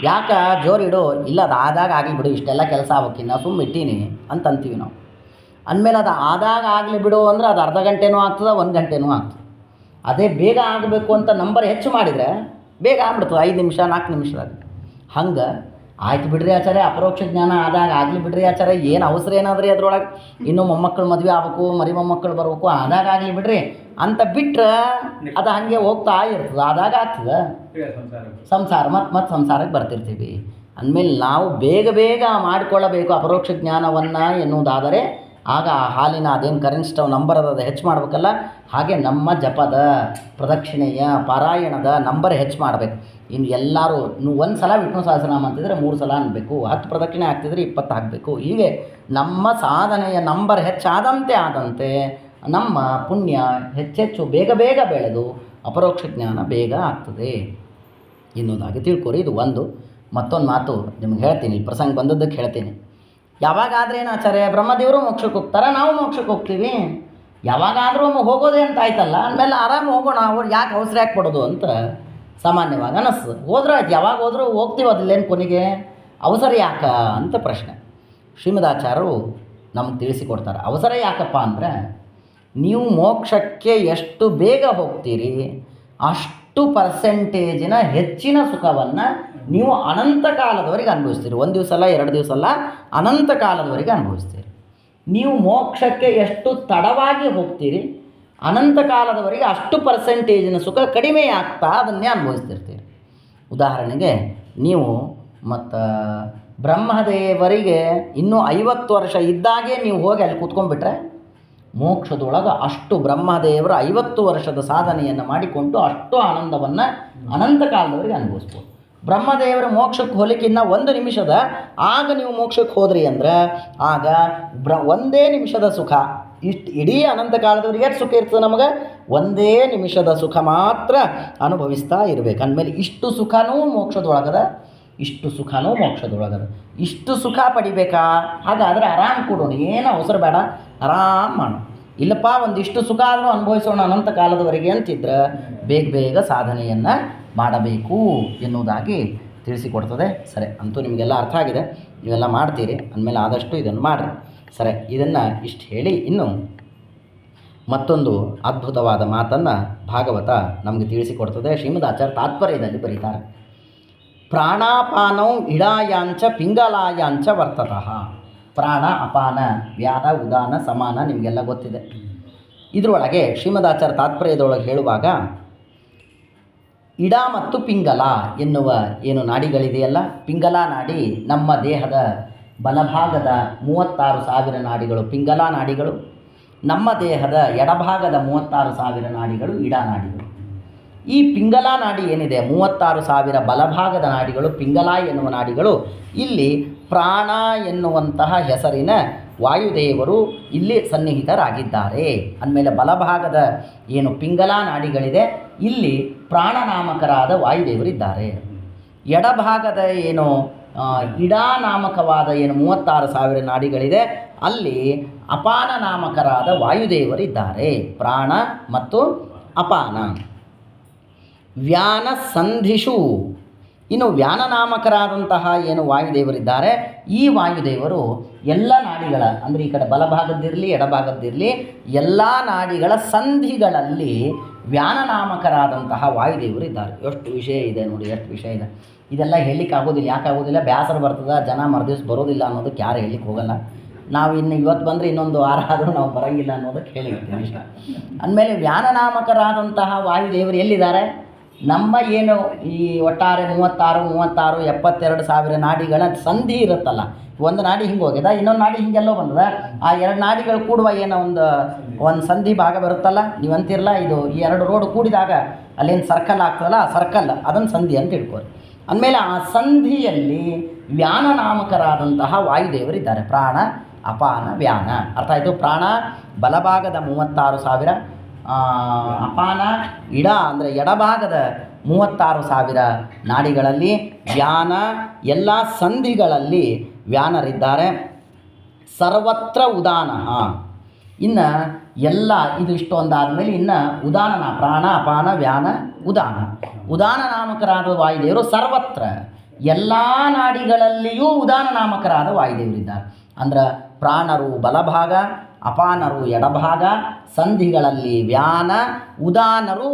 ಯಾಕೆ ಜೋರಿಡು, ಇಲ್ಲ ಅದು ಆದಾಗ ಆಗಲಿ ಬಿಡು, ಇಷ್ಟೆಲ್ಲ ಕೆಲಸ ಆಗ್ಬೇಕಿನ್ನ ಸುಮ್ಮನೆ ಇಟ್ಟೀನಿ ಅಂತ ಅಂತೀವಿ ನಾವು. ಅಂದಮೇಲೆ ಅದು ಆದಾಗ ಆಗಲಿ ಬಿಡು ಅಂದರೆ ಅದು ಅರ್ಧ ಗಂಟೆನೂ ಆಗ್ತದೆ, 1 ಗಂಟೆನೂ ಆಗ್ತದೆ. ಅದೇ ಬೇಗ ಆಗಬೇಕು ಅಂತ ನಂಬರ್ ಹೆಚ್ಚು ಮಾಡಿದರೆ ಬೇಗ ಆಗ್ಬಿಡ್ತದೆ, 5 ನಿಮಿಷ 4 ನಿಮಿಷದಾಗ. ಹಂಗೆ ಆಯ್ತು ಬಿಡ್ರಿ ಆಚಾರ್ಯ, ಅಪರೋಕ್ಷ ಜ್ಞಾನ ಆದಾಗ ಆಗಲಿ ಬಿಡ್ರಿ ಆಚಾರ್ಯ, ಏನು ಅವಸರ ಏನಾದ್ರಿ ಅದ್ರೊಳಗೆ, ಇನ್ನೂ ಮೊಮ್ಮಕ್ಕಳು ಮದುವೆ ಆಗ್ಬೇಕು, ಮರಿ ಮೊಮ್ಮಕ್ಕಳು ಬರ್ಬೇಕು, ಆದಾಗ ಆಗಲಿ ಬಿಡ್ರಿ ಅಂತ ಬಿಟ್ರೆ ಅದು ಹಾಗೆ ಹೋಗ್ತಾ ಇರ್ತದೆ. ಆದಾಗ ಆಗ್ತದೆ ಸಂಸಾರ, ಮತ್ತು ಸಂಸಾರಕ್ಕೆ ಬರ್ತಿರ್ತೀವಿ. ಅಂದಮೇಲೆ ನಾವು ಬೇಗ ಮಾಡಿಕೊಳ್ಳಬೇಕು ಅಪರೋಕ್ಷ ಜ್ಞಾನವನ್ನು ಎನ್ನುವುದಾದರೆ ಆಗ ಆ ಹಾಲಿನ ಅದೇನು ಕರೆಂಟ್ ಸ್ಟವ್ ನಂಬರ್ ಅದು ಹೆಚ್ಚು ಮಾಡಬೇಕಲ್ಲ, ಹಾಗೆ ನಮ್ಮ ಜಪದ ಪ್ರದಕ್ಷಿಣೆಯ ಪಾರಾಯಣದ ನಂಬರ್ ಹೆಚ್ಚು ಮಾಡಬೇಕು. ಇನ್ನು ಎಲ್ಲರೂ ನೀವು 1 ಸಲ ವಿಷ್ಣು ಸಹಸ್ರನಾಮ ಅಂತಿದ್ರೆ 3 ಸಲ ಅನ್ಬೇಕು, 10 ಪ್ರದಕ್ಷಿಣೆ ಆಗ್ತಿದ್ರೆ 20 ಹಾಕಬೇಕು. ಹೀಗೆ ನಮ್ಮ ಸಾಧನೆಯ ನಂಬರ್ ಆದಂತೆ ನಮ್ಮ ಪುಣ್ಯ ಹೆಚ್ಚೆಚ್ಚು ಬೇಗ ಬೆಳೆದು ಅಪರೋಕ್ಷ ಜ್ಞಾನ ಬೇಗ ಆಗ್ತದೆ ಎನ್ನುವುದಾಗಿ ತಿಳ್ಕೊರಿ. ಇದು ಒಂದು. ಮತ್ತೊಂದು ಮಾತು ನಿಮ್ಗೆ ಹೇಳ್ತೀನಿ, ಪ್ರಸಂಗ ಬಂದದ್ದಕ್ಕೆ ಹೇಳ್ತೀನಿ. ಯಾವಾಗಾದ್ರೆ ಏನು ಆಚಾರ್ಯ, ಬ್ರಹ್ಮದೇವರು ಮೋಕ್ಷಕ್ಕೆ ಹೋಗ್ತಾರೆ, ನಾವು ಮೋಕ್ಷಕ್ಕೆ ಹೋಗ್ತೀವಿ, ಯಾವಾಗಾದರೂ ಹೋಗೋದೇ ಅಂತ ಆಯ್ತಲ್ಲ, ಅಂದಮೇಲೆ ಆರಾಮ ಹೋಗೋಣ, ಅವ್ರು ಯಾಕೆ ಅವಸರ ಯಾಕೆ ಪಡೋದು ಅಂತ ಸಾಮಾನ್ಯವಾಗಿ ಅನ್ನಿಸ್ತದೆ. ಹೋದ್ರೆ ಆಯ್ತು, ಯಾವಾಗ ಹೋದರೂ ಹೋಗ್ತೀವಿ, ಅದಿಲ್ಲೇನು ಕೊನೆಗೆ ಅವಸರ ಯಾಕ ಅಂತ ಪ್ರಶ್ನೆ. ಶ್ರೀಮದಾಚಾರ್ಯರು ನಮ್ಗೆ ತಿಳಿಸಿಕೊಡ್ತಾರೆ. ಅವಸರ ಯಾಕಪ್ಪ ಅಂದರೆ, ನೀವು ಮೋಕ್ಷಕ್ಕೆ ಎಷ್ಟು ಬೇಗ ಹೋಗ್ತೀರಿ ಅಷ್ಟು ಪರ್ಸೆಂಟೇಜಿನ ಹೆಚ್ಚಿನ ಸುಖವನ್ನು ನೀವು ಅನಂತ ಕಾಲದವರೆಗೆ ಅನುಭವಿಸ್ತೀರಿ. 1 ದಿವಸ ಅಲ್ಲ, 2 ದಿವಸ ಅಲ್ಲ, ಅನಂತ ಕಾಲದವರೆಗೆ ಅನುಭವಿಸ್ತೀರಿ. ನೀವು ಮೋಕ್ಷಕ್ಕೆ ಎಷ್ಟು ತಡವಾಗಿ ಹೋಗ್ತೀರಿ ಅನಂತ ಕಾಲದವರೆಗೆ ಅಷ್ಟು ಪರ್ಸೆಂಟೇಜಿನ ಸುಖ ಕಡಿಮೆ ಆಗ್ತಾ ಅದನ್ನೇ ಅನುಭವಿಸ್ತಿರ್ತೀರಿ. ಉದಾಹರಣೆಗೆ ನೀವು ಮತ್ತು ಬ್ರಹ್ಮದೇವರಿಗೆ ಇನ್ನೂ 50 ವರ್ಷ ಇದ್ದಾಗೆ ನೀವು ಹೋಗಿ ಅಲ್ಲಿ ಕೂತ್ಕೊಂಡ್ಬಿಟ್ರೆ ಮೋಕ್ಷದೊಳಗೆ ಅಷ್ಟು ಬ್ರಹ್ಮದೇವರು 50 ವರ್ಷದ ಸಾಧನೆಯನ್ನು ಮಾಡಿಕೊಂಡು ಅಷ್ಟು ಆನಂದವನ್ನು ಅನಂತ ಕಾಲದವರೆಗೆ ಅನುಭವಿಸ್ಬೋದು. ಬ್ರಹ್ಮದೇವರ ಮೋಕ್ಷಕ್ಕೆ ಹೋಲಿಕ್ಕಿನ್ನ 1 ನಿಮಿಷದ ಆಗ ನೀವು ಮೋಕ್ಷಕ್ಕೆ ಹೋದ್ರಿ ಅಂದ್ರೆ ಆಗ 1 ನಿಮಿಷದ ಸುಖ, ಇಷ್ಟು ಇಡೀ ಅನಂತ ಕಾಲದವರೆಗೆ ಎಷ್ಟು ಸುಖ ಇರ್ತದೆ ನಮಗೆ? 1 ನಿಮಿಷದ ಸುಖ ಮಾತ್ರ ಅನುಭವಿಸ್ತಾ ಇರಬೇಕು. ಅಂದಮೇಲೆ ಇಷ್ಟು ಸುಖನೂ ಮೋಕ್ಷದೊಳಗದ, ಇಷ್ಟು ಸುಖನೂ ಮೋಕ್ಷದೊಳಗದ. ಇಷ್ಟು ಸುಖ ಪಡಿಬೇಕಾ? ಹಾಗಾದರೆ ಆರಾಮ್ ಕೊಡೋಣ, ಏನು ಅವಸರ ಬೇಡ, ಆರಾಮ್ ಮಾಡೋಣ. ಇಲ್ಲಪ್ಪ ಒಂದಿಷ್ಟು ಸುಖ ಆದರೂ ಅನುಭವಿಸೋಣ ಅನಂತ ಕಾಲದವರೆಗೆ ಅಂತಿದ್ರೆ ಬೇಗ ಸಾಧನೆಯನ್ನು ಮಾಡಬೇಕು ಎನ್ನುವುದಾಗಿ ತಿಳಿಸಿಕೊಡ್ತದೆ. ಸರಿ, ಅಂತೂ ನಿಮಗೆಲ್ಲ ಅರ್ಥ ಆಗಿದೆ, ನೀವೆಲ್ಲ ಮಾಡ್ತೀರಿ. ಅಂದಮೇಲೆ ಆದಷ್ಟು ಇದನ್ನು ಮಾಡಿರಿ. ಸರಿ, ಇದನ್ನು ಇಷ್ಟು ಹೇಳಿ ಇನ್ನು ಮತ್ತೊಂದು ಅದ್ಭುತವಾದ ಮಾತನ್ನು ಭಾಗವತ ನಮಗೆ ತಿಳಿಸಿಕೊಡ್ತದೆ. ಶ್ರೀಮದಾಚಾರ್ಯ ತಾತ್ಪರ್ಯದಲ್ಲಿ ಬರೀತಾರೆ, ಪ್ರಾಣಾಪಾನೌ ಇಡಾಯಾಂಚ ಪಿಂಗಲಾಯಾಂಚ ವರ್ತತಃ. ಪ್ರಾಣ ಅಪಾನ, ವ್ಯಾನ ಉದಾನ ಸಮಾನ ನಿಮಗೆಲ್ಲ ಗೊತ್ತಿದೆ. ಇದರೊಳಗೆ ಶ್ರೀಮದಾಚಾರ್ಯ ತಾತ್ಪರ್ಯದೊಳಗೆ ಹೇಳುವಾಗ ಇಡ ಮತ್ತು ಪಿಂಗಲ ಎನ್ನುವ ಏನು ನಾಡಿಗಳಿದೆಯಲ್ಲ, ಪಿಂಗಲ ನಾಡಿ ನಮ್ಮ ದೇಹದ ಬಲಭಾಗದ 36,000 ನಾಡಿಗಳು ಪಿಂಗಲ ನಾಡಿಗಳು, ನಮ್ಮ ದೇಹದ ಎಡಭಾಗದ 36,000 ನಾಡಿಗಳು ಇಡ ನಾಡಿಗಳು. ಈ ಪಿಂಗಲ ನಾಡಿ ಏನಿದೆ 36,000 ಬಲಭಾಗದ ನಾಡಿಗಳು ಪಿಂಗಲ ಎನ್ನುವ ನಾಡಿಗಳು, ಇಲ್ಲಿ ಪ್ರಾಣ ಎನ್ನುವಂತಹ ಹೆಸರಿನ ವಾಯುದೇವರು ಇಲ್ಲಿ ಸನ್ನಿಹಿತರಾಗಿದ್ದಾರೆ. ಅಂದಮೇಲೆ ಬಲಭಾಗದ ಏನು ಪಿಂಗಲ ನಾಡಿಗಳಿದೆ ಇಲ್ಲಿ ಪ್ರಾಣನಾಮಕರಾದ ವಾಯುದೇವರಿದ್ದಾರೆ. ಎಡಭಾಗದ ಏನು ಇಡಾ ನಾಮಕವಾದ ಏನು 36,000 ನಾಡಿಗಳಿದೆ ಅಲ್ಲಿ ಅಪಾನ ನಾಮಕರಾದ ವಾಯುದೇವರಿದ್ದಾರೆ. ಪ್ರಾಣ ಮತ್ತು ಅಪಾನ. ವ್ಯಾನ ಸಂಧಿಷು ಇನ್ನು ವ್ಯಾನನಾಮಕರಾದಂತಹ ಏನು ವಾಯುದೇವರಿದ್ದಾರೆ, ಈ ವಾಯುದೇವರು ಎಲ್ಲ ನಾಡಿಗಳ ಅಂದರೆ ಈ ಕಡೆ ಬಲಭಾಗದ್ದಿರಲಿ ಎಡಭಾಗದ್ದಿರಲಿ ಎಲ್ಲ ನಾಡಿಗಳ ಸಂಧಿಗಳಲ್ಲಿ ವ್ಯಾನನಾಮಕರಾದಂತಹ ವಾಯುದೇವರು ಇದ್ದಾರೆ. ಎಷ್ಟು ವಿಷಯ ಇದೆ ನೋಡಿ, ಎಷ್ಟು ವಿಷಯ ಇದೆ. ಇದೆಲ್ಲ ಹೇಳಲಿಕ್ಕೆ ಆಗೋದಿಲ್ಲ. ಯಾಕೆ ಆಗೋದಿಲ್ಲ? ಬೇಸರ ಬರ್ತದೆ, ಜನ ಮರುದಿವ್ಸ ಬರೋದಿಲ್ಲ ಅನ್ನೋದಕ್ಕೆ ಯಾರು ಹೇಳಲಿಕ್ಕೆ ಹೋಗಲ್ಲ. ನಾವು ಇನ್ನು ಇವತ್ತು ಬಂದರೆ ಇನ್ನೊಂದು ವಾರ ಆದರೂ ನಾವು ಬರೋಂಗಿಲ್ಲ ಅನ್ನೋದಕ್ಕೆ ಹೇಳಿರ್ತೀವಿ ಇಷ್ಟ. ಅಂದಮೇಲೆ ವ್ಯಾನನಾಮಕರಾದಂತಹ ವಾಯುದೇವರು ಎಲ್ಲಿದ್ದಾರೆ? ನಮ್ಮ ಏನು ಈ ಒಟ್ಟಾರೆ 36 72 ಸಾವಿರ ನಾಡಿಗಳ ಸಂಧಿ ಇರುತ್ತಲ್ಲ, ಒಂದು ನಾಡಿ ಹಿಂಗೆ ಹೋಗಿದೆ, ಇನ್ನೊಂದು ನಾಡಿ ಹಿಂಗೆಲ್ಲೋ ಬಂದದ, ಆ ಎರಡು ನಾಡಿಗಳು ಕೂಡುವ ಏನೋ ಒಂದು ಸಂಧಿ ಭಾಗ ಬರುತ್ತಲ್ಲ, ನೀವು ಅಂತಿರಲ್ಲ, ಇದು ಈ ಎರಡು ರೋಡ್ ಕೂಡಿದಾಗ ಅಲ್ಲೇನು ಸರ್ಕಲ್ ಆಗ್ತದಲ್ಲ, ಆ ಸರ್ಕಲ್ ಅದನ್ನು ಸಂಧಿ ಅಂತ ಇಟ್ಕೋರಿ. ಅಂದಮೇಲೆ ಆ ಸಂಧಿಯಲ್ಲಿ ವ್ಯಾನನಾಮಕರಾದಂತಹ ವಾಯುದೇವರಿದ್ದಾರೆ. ಪ್ರಾಣ, ಅಪಾನ, ವ್ಯಾನ. ಅರ್ಥ ಆಯಿತು? ಪ್ರಾಣ ಬಲಭಾಗದ 36,000, ಅಪಾನ ಅಂದರೆ ಎಡಭಾಗದ 36,000 ನಾಡಿಗಳಲ್ಲಿ, ವ್ಯಾನ ಎಲ್ಲ ಸಂಧಿಗಳಲ್ಲಿ ವ್ಯಾನರಿದ್ದಾರೆ. ಸರ್ವತ್ರ ಉದಾನ. ಇನ್ನು ಎಲ್ಲ ಇದು ಇಷ್ಟೊಂದಾದಮೇಲೆ ಇನ್ನು ಉದಾನನ ಪ್ರಾಣ, ಅಪಾನ, ವ್ಯಾನ, ಉದಾನ. ಉದಾನ ನಾಮಕರಾದ ವಾಯುದೇವರು ಸರ್ವತ್ರ ಎಲ್ಲ ನಾಡಿಗಳಲ್ಲಿಯೂ ಉದಾನ ನಾಮಕರಾದ ವಾಯುದೇವರಿದ್ದಾರೆ. ಅಂದ್ರೆ ಪ್ರಾಣರು ಬಲಭಾಗ, ಅಪಾನರು ಎಡಭಾಗ, ಸಂಧಿಗಳಲ್ಲಿ ವ್ಯಾನ, ಉದಾನರು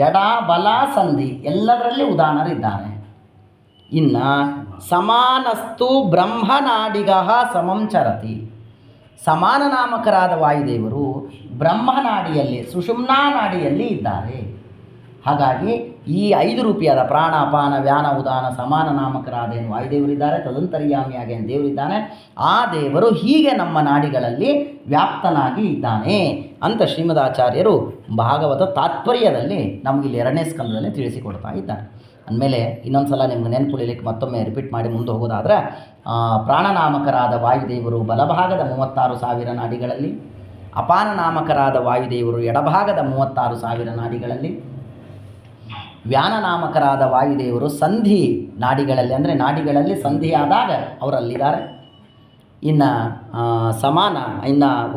ಎಡ ಬಲ ಸಂಧಿ ಎಲ್ಲದರಲ್ಲಿ ಉದಾನರಿದ್ದಾರೆ. ಇನ್ನು ಸಮಾನಸ್ತು ಬ್ರಹ್ಮನಾಡಿಗ ಸಮಂಚರತಿ. ಸಮಾನ ನಾಮಕರಾದ ವಾಯುದೇವರು ಬ್ರಹ್ಮನಾಡಿಯಲ್ಲಿ ಸುಷುಮ್ನಾ ನಾಡಿಯಲ್ಲಿ ಇದ್ದಾರೆ. ಹಾಗಾಗಿ ಈ 5 ರೂಪಿಯಾದ ಪ್ರಾಣ, ಅಪಾನ, ವ್ಯಾನ, ಉದಾನ ಸಮಾನ ನಾಮಕರಾದ ಏನು ವಾಯುದೇವರಿದ್ದಾರೆ, ತದಂತರ್ಯಾಮಿಯಾಗಿ ಏನು ದೇವರಿದ್ದಾನೆ, ಆ ದೇವರು ಹೀಗೆ ನಮ್ಮ ನಾಡಿಗಳಲ್ಲಿ ವ್ಯಾಪ್ತನಾಗಿ ಇದ್ದಾನೆ ಅಂತ ಶ್ರೀಮದಾಚಾರ್ಯರು ಭಾಗವತ ತಾತ್ಪರ್ಯದಲ್ಲಿ ನಮಗಿಲ್ಲಿ 2ನೇ ಸ್ಕಂದದಲ್ಲಿ ತಿಳಿಸಿಕೊಡ್ತಾ ಇದ್ದಾರೆ. ಅಂದಮೇಲೆ ಇನ್ನೊಂದು ಸಲ ನಿಮ್ಗೆ ನೆನಪುಳಿಲಿಕ್ಕೆ ಮತ್ತೊಮ್ಮೆ ರಿಪೀಟ್ ಮಾಡಿ ಮುಂದೆ ಹೋಗೋದಾದರೆ, ಪ್ರಾಣನಾಮಕರಾದ ವಾಯುದೇವರು ಬಲಭಾಗದ 36,000 ನಾಡಿಗಳಲ್ಲಿ, ಅಪಾನ ನಾಮಕರಾದ ವಾಯುದೇವರು ಎಡಭಾಗದ 36,000 ನಾಡಿಗಳಲ್ಲಿ, ವ್ಯಾನನಾಮಕರಾದ ವಾಯುದೇವರು ಸಂಧಿ ನಾಡಿಗಳಲ್ಲಿ ಅಂದರೆ ನಾಡಿಗಳಲ್ಲಿ ಸಂಧಿಯಾದಾಗ ಅವರಲ್ಲಿದ್ದಾರೆ. ಇನ್ನು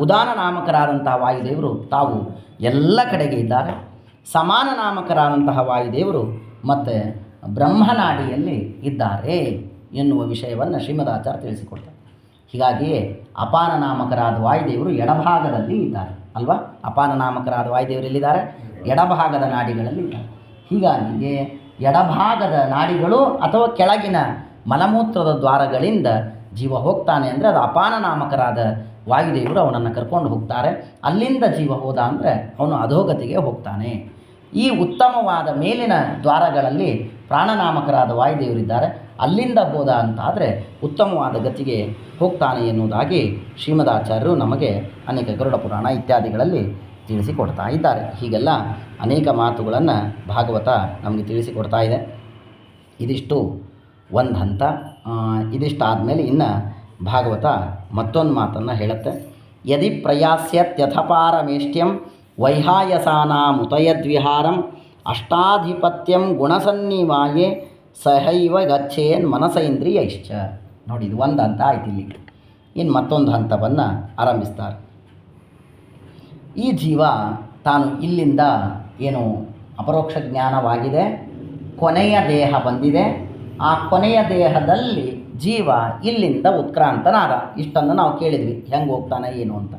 ಉದಾನ ನಾಮಕರಾದಂತಹ ವಾಯುದೇವರು ತಾವು ಎಲ್ಲ ಕಡೆಗೆ ಇದ್ದಾರೆ. ಸಮಾನ ನಾಮಕರಾದಂತಹ ವಾಯುದೇವರು ಮತ್ತು ಬ್ರಹ್ಮನಾಡಿಯಲ್ಲಿ ಇದ್ದಾರೆ ಎನ್ನುವ ವಿಷಯವನ್ನು ಶ್ರೀಮದಾಚಾರ್ಯ ತಿಳಿಸಿಕೊಡ್ತಾರೆ. ಹೀಗಾಗಿಯೇ ಅಪಾನ ನಾಮಕರಾದ ವಾಯುದೇವರು ಎಡಭಾಗದಲ್ಲಿ ಇದ್ದಾರೆ ಅಲ್ವಾ? ಅಪಾನ ನಾಮಕರಾದ ವಾಯುದೇವರು ಎಲ್ಲಿದ್ದಾರೆ? ಎಡಭಾಗದ ನಾಡಿಗಳಲ್ಲಿ ಇದ್ದಾರೆ. ಹೀಗಾಗಿ ಎಡಭಾಗದ ನಾಡಿಗಳು ಅಥವಾ ಕೆಳಗಿನ ಮಲಮೂತ್ರದ ದ್ವಾರಗಳಿಂದ ಜೀವ ಹೋಗ್ತಾನೆ ಅಂದರೆ ಅದು ಅಪಾನ ನಾಮಕರಾದ ವಾಯುದೇವರು ಅವನನ್ನು ಕರ್ಕೊಂಡು ಹೋಗ್ತಾರೆ. ಅಲ್ಲಿಂದ ಜೀವ ಹೋದ ಅಂದರೆ ಅವನು ಅಧೋಗತಿಗೆ ಹೋಗ್ತಾನೆ. ಈ ಉತ್ತಮವಾದ ಮೇಲಿನ ದ್ವಾರಗಳಲ್ಲಿ ಪ್ರಾಣನಾಮಕರಾದ ವಾಯುದೇವರಿದ್ದಾರೆ. ಅಲ್ಲಿಂದ ಹೋದ ಅಂತಾದರೆ ಉತ್ತಮವಾದ ಗತಿಗೆ ಹೋಗ್ತಾನೆ ಎನ್ನುವುದಾಗಿ ಶ್ರೀಮದಾಚಾರ್ಯರು ನಮಗೆ ಅನೇಕ ಗರುಡ ಪುರಾಣ ಇತ್ಯಾದಿಗಳಲ್ಲಿ ತಿಳಿಸಿಕೊಡ್ತಾ ಇದ್ದಾರೆ. ಹೀಗೆಲ್ಲ ಅನೇಕ ಮಾತುಗಳನ್ನು ಭಾಗವತ ನಮಗೆ ತಿಳಿಸಿಕೊಡ್ತಾ ಇದೆ. ಇದಿಷ್ಟು ಒಂದು ಹಂತ. ಇದಿಷ್ಟಾದಮೇಲೆ ಇನ್ನು ಭಾಗವತ ಮತ್ತೊಂದು ಮಾತನ್ನು ಹೇಳುತ್ತೆ. ಯದಿ ಪ್ರಯಾಸ್ಯತ್ಯಥಪಾರಮೇಷ್ಟ್ಯಂ ವೈಹಾಯಸಾನಾಮುತಯದ್ವಿಹಾರಂ ಅಷ್ಟಾಧಿಪತ್ಯಂ ಗುಣಸನ್ನಿವಾಯೇ ಸಹೈವ ಗಚ್ಚೇನ್ ಮನಸೇಂದ್ರಿಯೈಶ್ಚ. ನೋಡಿ, ಇದು ಒಂದು ಹಂತ ಆಯ್ತು. ಇಲ್ಲಿ ಇನ್ನು ಮತ್ತೊಂದು ಹಂತವನ್ನು ಆರಂಭಿಸ್ತಾರೆ. ಈ ಜೀವ ತಾನು ಇಲ್ಲಿಂದ ಏನು ಅಪರೋಕ್ಷ ಜ್ಞಾನವಾಗಿದೆ, ಕೊನೆಯ ದೇಹ ಬಂದಿದೆ. ಆ ಕೊನೆಯ ದೇಹದಲ್ಲಿ ಜೀವ ಇಲ್ಲಿಂದ ಉತ್ಕ್ರಾಂತನಾದ. ಇಷ್ಟನ್ನು ನಾವು ಕೇಳಿದ್ವಿ, ಹೆಂಗೆ ಹೋಗ್ತಾನೆ ಏನು ಅಂತ.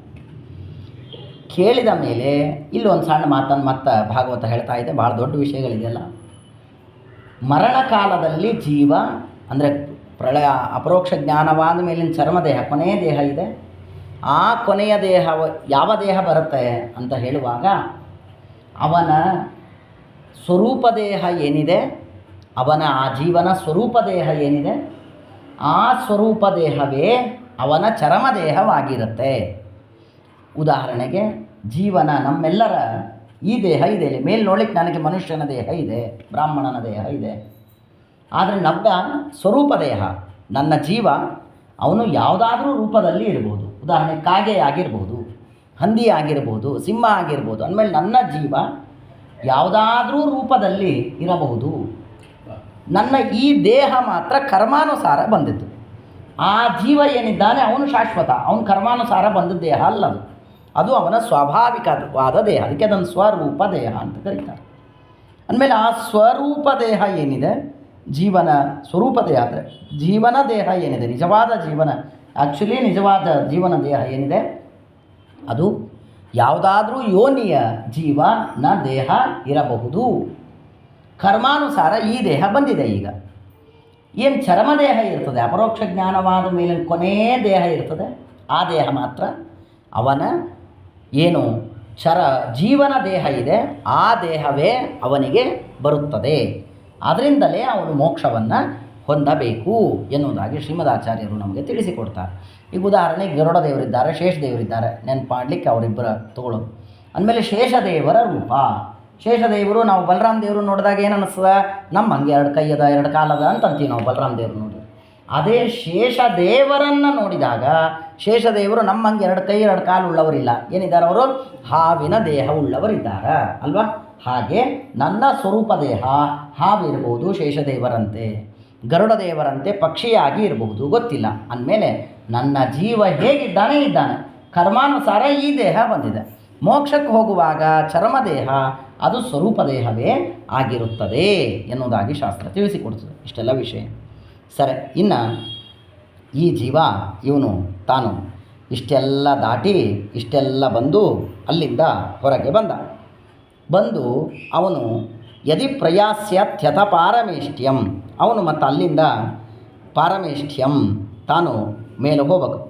ಕೇಳಿದ ಮೇಲೆ ಇಲ್ಲೊಂದು ಸಣ್ಣ ಮಾತನ್ನು ಮತ್ತೆ ಭಾಗವತ ಹೇಳ್ತಾ ಇದೆ. ಭಾಳ ದೊಡ್ಡ ವಿಷಯಗಳಿದೆಯಲ್ಲ. ಮರಣಕಾಲದಲ್ಲಿ ಜೀವ ಅಂದರೆ ಪ್ರಳಯ ಅಪರೋಕ್ಷ ಜ್ಞಾನವಾದ ಮೇಲಿನ ಚರ್ಮದೇಹ ಕೊನೆಯ ದೇಹ ಇದೆ. ಆ ಕೊನೆಯ ದೇಹ ಯಾವ ದೇಹ ಬರುತ್ತೆ ಅಂತ ಹೇಳುವಾಗ ಅವನ ಸ್ವರೂಪ ದೇಹ ಏನಿದೆ, ಅವನ ಆ ಜೀವನ ಸ್ವರೂಪ ದೇಹ ಏನಿದೆ, ಆ ಸ್ವರೂಪ ದೇಹವೇ ಅವನ ಚರಮದೇಹವಾಗಿರುತ್ತೆ. ಉದಾಹರಣೆಗೆ ಜೀವನ ನಮ್ಮೆಲ್ಲರ ಈ ದೇಹ ಇದೆ. ಮೇಲೆ ನೋಡ್ಲಿಕ್ಕೆ ನನಗೆ ಮನುಷ್ಯನ ದೇಹ ಇದೆ, ಬ್ರಾಹ್ಮಣನ ದೇಹ ಇದೆ. ಆದರೆ ನಮ್ಮ ಸ್ವರೂಪ ದೇಹ, ನನ್ನ ಜೀವ ಅವನು ಯಾವುದಾದ್ರೂ ರೂಪದಲ್ಲಿ ಇರ್ಬೋದು. ಉದಾಹರಣೆ ಕಾಗೆ ಆಗಿರ್ಬೋದು, ಹಂದಿ ಆಗಿರ್ಬೋದು, ಸಿಂಹ ಆಗಿರ್ಬೋದು. ಅಂದಮೇಲೆ ನನ್ನ ಜೀವ ಯಾವುದಾದ್ರೂ ರೂಪದಲ್ಲಿ ಇರಬಹುದು. ನನ್ನ ಈ ದೇಹ ಮಾತ್ರ ಕರ್ಮಾನುಸಾರ ಬಂದಿತ್ತು. ಆ ಜೀವ ಏನಿದ್ದಾನೆ ಅವನು ಶಾಶ್ವತ, ಅವನು ಕರ್ಮಾನುಸಾರ ಬಂದ ದೇಹ ಅಲ್ಲದು. ಅದು ಅವನ ಸ್ವಾಭಾವಿಕವಾದ ದೇಹ. ಅದಕ್ಕೆ ಅದನ್ನು ಸ್ವರೂಪ ದೇಹ ಅಂತ ಕರೀತಾರೆ. ಅಂದಮೇಲೆ ಆ ಸ್ವರೂಪ ದೇಹ ಏನಿದೆ ಜೀವನ ಸ್ವರೂಪ ದೇಹ ಅಂದರೆ ಜೀವನ ದೇಹ ಏನಿದೆ, ನಿಜವಾದ ಜೀವನ, ಆ್ಯಕ್ಚುಲಿ ನಿಜವಾದ ಜೀವನ ದೇಹ ಏನಿದೆ ಅದು ಯಾವುದಾದ್ರೂ ಯೋನಿಯ ಜೀವನ ದೇಹ ಇರಬಹುದು. ಕರ್ಮಾನುಸಾರ ಈ ದೇಹ ಬಂದಿದೆ. ಈಗ ಏನು ಚರ್ಮದೇಹ ಇರ್ತದೆ, ಅಪರೋಕ್ಷ ಜ್ಞಾನವಾದ ಮೇಲೆ ಕೊನೆಯ ದೇಹ ಇರ್ತದೆ, ಆ ದೇಹ ಮಾತ್ರ ಅವನ ಏನು ಜೀವನ ದೇಹ ಇದೆ ಆ ದೇಹವೇ ಅವನಿಗೆ ಬರುತ್ತದೆ. ಅದರಿಂದಲೇ ಅವನು ಮೋಕ್ಷವನ್ನು ಹೊಂದಬೇಕು ಎನ್ನುವುದಾಗಿ ಶ್ರೀಮದಾಚಾರ್ಯರು ನಮಗೆ ತಿಳಿಸಿಕೊಡ್ತಾರೆ. ಈಗ ಉದಾಹರಣೆಗೆ ಗರುಡ ದೇವರಿದ್ದಾರೆ, ಶೇಷದೇವರಿದ್ದಾರೆ, ನೆನಪು ಮಾಡಲಿಕ್ಕೆ ಅವರಿಬ್ಬರ ತಗೊಳ್ಳೋದು. ಅಂದಮೇಲೆ ಶೇಷದೇವರ ರೂಪ, ಶೇಷದೇವರು ನಾವು ಬಲರಾಮ ದೇವರು ನೋಡಿದಾಗ ಏನು ಅನ್ನಿಸ್ತದೆ, ನಮ್ಮ ಹಂಗೆ ಎರಡು ಕೈ ಅದ ಎರಡು ಕಾಲದ ಅಂತ ಅಂತೀವಿ ನಾವು ಬಲರಾಮ ದೇವರು ನೋಡಿ. ಅದೇ ಶೇಷದೇವರನ್ನು ನೋಡಿದಾಗ ಶೇಷದೇವರು ನಮ್ಮ ಹಂಗೆ ಎರಡು ಕೈ ಎರಡು ಕಾಲು ಉಳ್ಳವರಿಲ್ಲ, ಏನಿದ್ದಾರೆ ಅವರು ಹಾವಿನ ದೇಹ ಉಳ್ಳವರಿದ್ದಾರೆ ಅಲ್ವಾ. ಹಾಗೆ ನನ್ನ ಸ್ವರೂಪ ದೇಹ ಹಾವಿರ್ಬೋದು ಶೇಷದೇವರಂತೆ, ಗರುಡ ದೇವರಂತೆ ಪಕ್ಷಿಯಾಗಿ ಇರಬಹುದು, ಗೊತ್ತಿಲ್ಲ. ಅಂದಮೇಲೆ ನನ್ನ ಜೀವ ಹೇಗಿದ್ದಾನೆ ಇದ್ದಾನೆ, ಕರ್ಮಾನುಸಾರ ಈ ದೇಹ ಬಂದಿದೆ. ಮೋಕ್ಷಕ್ಕೆ ಹೋಗುವಾಗ ಚರ್ಮದೇಹ ಅದು ಸ್ವರೂಪ ದೇಹವೇ ಆಗಿರುತ್ತದೆ ಎನ್ನುವುದಾಗಿ ಶಾಸ್ತ್ರ ತಿಳಿಸಿಕೊಡ್ತದೆ. ಇಷ್ಟೆಲ್ಲ ವಿಷಯ ಸರಿ. ಇನ್ನು ಈ ಜೀವ ಇವನು ತಾನು ಇಷ್ಟೆಲ್ಲ ದಾಟಿ ಇಷ್ಟೆಲ್ಲ ಬಂದು ಅಲ್ಲಿಂದ ಹೊರಗೆ ಬಂದು ಅವನು ಯದಿ ಪ್ರಯಾಸ್ಯತ್ಯಥ ಪಾರಮೇಷ್ಟ್ಯಂ, ಅವನು ಮತ್ತು ಅಲ್ಲಿಂದ ಪಾರಮೇಷ್ಠ್ಯಂ ತಾನು ಮೇಲೆ ಹೋಗಬೇಕು.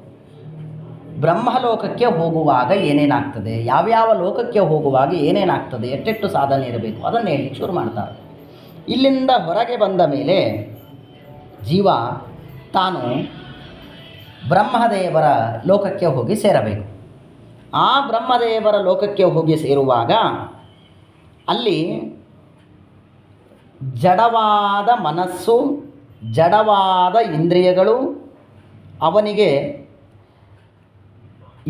ಬ್ರಹ್ಮಲೋಕಕ್ಕೆ ಹೋಗುವಾಗ ಏನೇನಾಗ್ತದೆ, ಯಾವ್ಯಾವ ಲೋಕಕ್ಕೆ ಹೋಗುವಾಗ ಏನೇನಾಗ್ತದೆ, ಎಷ್ಟೆಷ್ಟು ಸಾಧನೆ ಇರಬೇಕು ಅದನ್ನು ಹೇಳಲಿಕ್ಕೆ ಶುರು ಮಾಡ್ತಾರೆ. ಇಲ್ಲಿಂದ ಹೊರಗೆ ಬಂದ ಮೇಲೆ ಜೀವ ತಾನು ಬ್ರಹ್ಮದೇವರ ಲೋಕಕ್ಕೆ ಹೋಗಿ ಸೇರಬೇಕು. ಆ ಬ್ರಹ್ಮದೇವರ ಲೋಕಕ್ಕೆ ಹೋಗಿ ಸೇರುವಾಗ ಅಲ್ಲಿ ಜಡವಾದ ಮನಸ್ಸು, ಜಡವಾದ ಇಂದ್ರಿಯಗಳು ಅವನಿಗೆ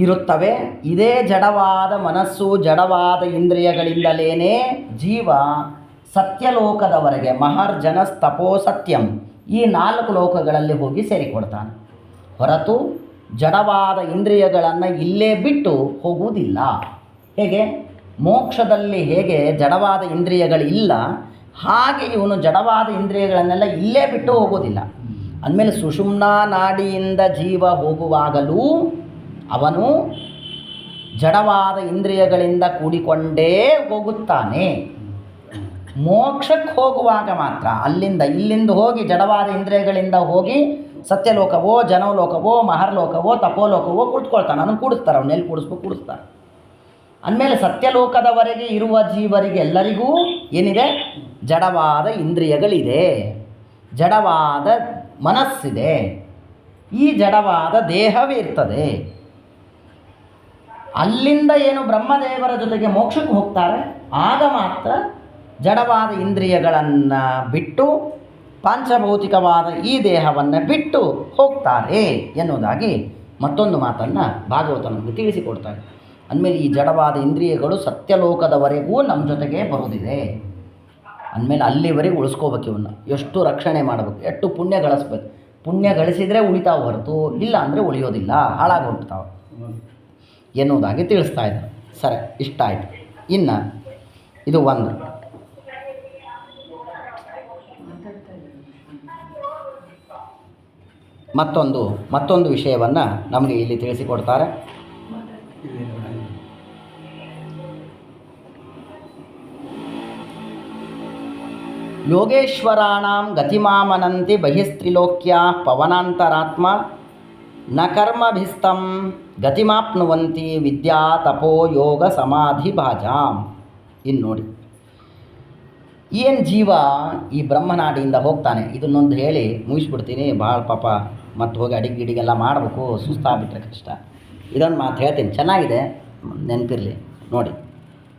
ಇರುತ್ತವೆ. ಇದೇ ಜಡವಾದ ಮನಸ್ಸು ಜಡವಾದ ಇಂದ್ರಿಯಗಳಿಂದಲೇ ಜೀವ ಸತ್ಯಲೋಕದವರೆಗೆ ಮಹರ್ಜನಸ್ತಪೋ ಸತ್ಯಂ ಈ 4 ಲೋಕಗಳಲ್ಲಿ ಹೋಗಿ ಸೇರಿಕೊಡ್ತಾನೆ. ಹೊರತು ಜಡವಾದ ಇಂದ್ರಿಯಗಳನ್ನು ಇಲ್ಲೇ ಬಿಟ್ಟು ಹೋಗುವುದಿಲ್ಲ. ಹೇಗೆ ಮೋಕ್ಷದಲ್ಲಿ ಹೇಗೆ ಜಡವಾದ ಇಂದ್ರಿಯಗಳಿಲ್ಲ, ಹಾಗೆ ಇವನು ಜಡವಾದ ಇಂದ್ರಿಯಗಳನ್ನೆಲ್ಲ ಇಲ್ಲೇ ಬಿಟ್ಟು ಹೋಗೋದಿಲ್ಲ. ಅಂದಮೇಲೆ ಸುಷುಮ್ನಾ ನಾಡಿಯಿಂದ ಜೀವ ಹೋಗುವಾಗಲೂ ಅವನು ಜಡವಾದ ಇಂದ್ರಿಯಗಳಿಂದ ಕೂಡಿಕೊಂಡೇ ಹೋಗುತ್ತಾನೆ. ಮೋಕ್ಷಕ್ಕೆ ಹೋಗುವಾಗ ಮಾತ್ರ ಇಲ್ಲಿಂದ ಹೋಗಿ ಜಡವಾದ ಇಂದ್ರಿಯಗಳಿಂದ ಹೋಗಿ ಸತ್ಯಲೋಕವೋ ಜನೋಲೋಕವೋ ಮಹರ್ಲೋಕವೋ ತಪೋಲೋಕವೋ ಕುಳಿತುಕೊಳ್ತಾನೆ. ಅವನು ಕೂಡಿಸ್ತಾರೆ, ಅವನ್ನೆಲ್ಲಿ ಕೂಡಿಸ್ತಾರೆ. ಅಂದಮೇಲೆ ಸತ್ಯಲೋಕದವರೆಗೆ ಇರುವ ಜೀವರಿಗೆ ಎಲ್ಲರಿಗೂ ಏನಿದೆ, ಜಡವಾದ ಇಂದ್ರಿಯಗಳಿದೆ, ಜಡವಾದ ಮನಸ್ಸಿದೆ, ಈ ಜಡವಾದ ದೇಹವೇ ಇರ್ತದೆ. ಅಲ್ಲಿಂದ ಏನು ಬ್ರಹ್ಮದೇವರ ಜೊತೆಗೆ ಮೋಕ್ಷಕ್ಕೆ ಹೋಗ್ತಾರೆ, ಆಗ ಮಾತ್ರ ಜಡವಾದ ಇಂದ್ರಿಯಗಳನ್ನು ಬಿಟ್ಟು ಪಾಂಚಭೌತಿಕವಾದ ಈ ದೇಹವನ್ನು ಬಿಟ್ಟು ಹೋಗ್ತಾರೆ ಎನ್ನುವುದಾಗಿ ಮತ್ತೊಂದು ಮಾತನ್ನು ಭಾಗವತ ನಮಗೆ ತಿಳಿಸಿಕೊಡ್ತಾರೆ. ಅಂದಮೇಲೆ ಈ ಜಡವಾದ ಇಂದ್ರಿಯಗಳು ಸತ್ಯಲೋಕದವರೆಗೂ ನಮ್ಮ ಜೊತೆಗೆ ಬರೋದಿದೆ. ಅಂದಮೇಲೆ ಅಲ್ಲಿವರೆಗೆ ಉಳಿಸ್ಕೋಬೇಕು, ಇವನ್ನ ಎಷ್ಟು ರಕ್ಷಣೆ ಮಾಡಬೇಕು, ಎಷ್ಟು ಪುಣ್ಯ ಗಳಿಸ್ಬೇಕು. ಪುಣ್ಯ ಗಳಿಸಿದರೆ ಉಳಿತಾವೆ ಹೊರತು ಇಲ್ಲ ಅಂದರೆ ಉಳಿಯೋದಿಲ್ಲ, ಹಾಳಾಗಿ ಹೊರಡ್ತಾವೆ ಎನ್ನುವುದಾಗಿ ತಿಳಿಸ್ತಾ ಇದ್ದಾರೆ. ಸರಿ, ಇಷ್ಟ ಆಯಿತು. ಇನ್ನು ಇದು ಒಂದು. ಮತ್ತೊಂದು ವಿಷಯವನ್ನು ನಮಗೆ ಇಲ್ಲಿ ತಿಳಿಸಿಕೊಡ್ತಾರೆ. ಯೋಗೇಶ್ವರಾಣಾಂ ಗತಿಮಾಮನಂತಿ ಬಹಿಸ್ತ್ರಿಲೋಕ್ಯ ಪವನಾಂತರಾತ್ಮ ನ ಕರ್ಮಭಿಸ್ತಂ ಗತಿಮಾಪ್ನುವಂತಿ ವಿದ್ಯಾ ತಪೋ ಯೋಗ ಸಮಾಧಿ ಭಾಜಾಂ. ಇನ್ನು ನೋಡಿ, ಏನು ಜೀವ ಈ ಬ್ರಹ್ಮನಾಡಿಯಿಂದ ಹೋಗ್ತಾನೆ, ಇದನ್ನೊಂದು ಹೇಳಿ ಮುಗಿಸ್ಬಿಡ್ತೀನಿ. ಭಾಳ ಪಾಪ ಮತ್ತು ಹೋಗಿ ಅಡಿಗೆಲ್ಲ ಮಾಡಬೇಕು, ಸುಸ್ತಾಗ್ಬಿಟ್ರೆ ಕಷ್ಟ. ಇದೊಂದು ಮಾತು ಹೇಳ್ತೀನಿ, ಚೆನ್ನಾಗಿದೆ, ನೆನಪಿರಲಿ ನೋಡಿ.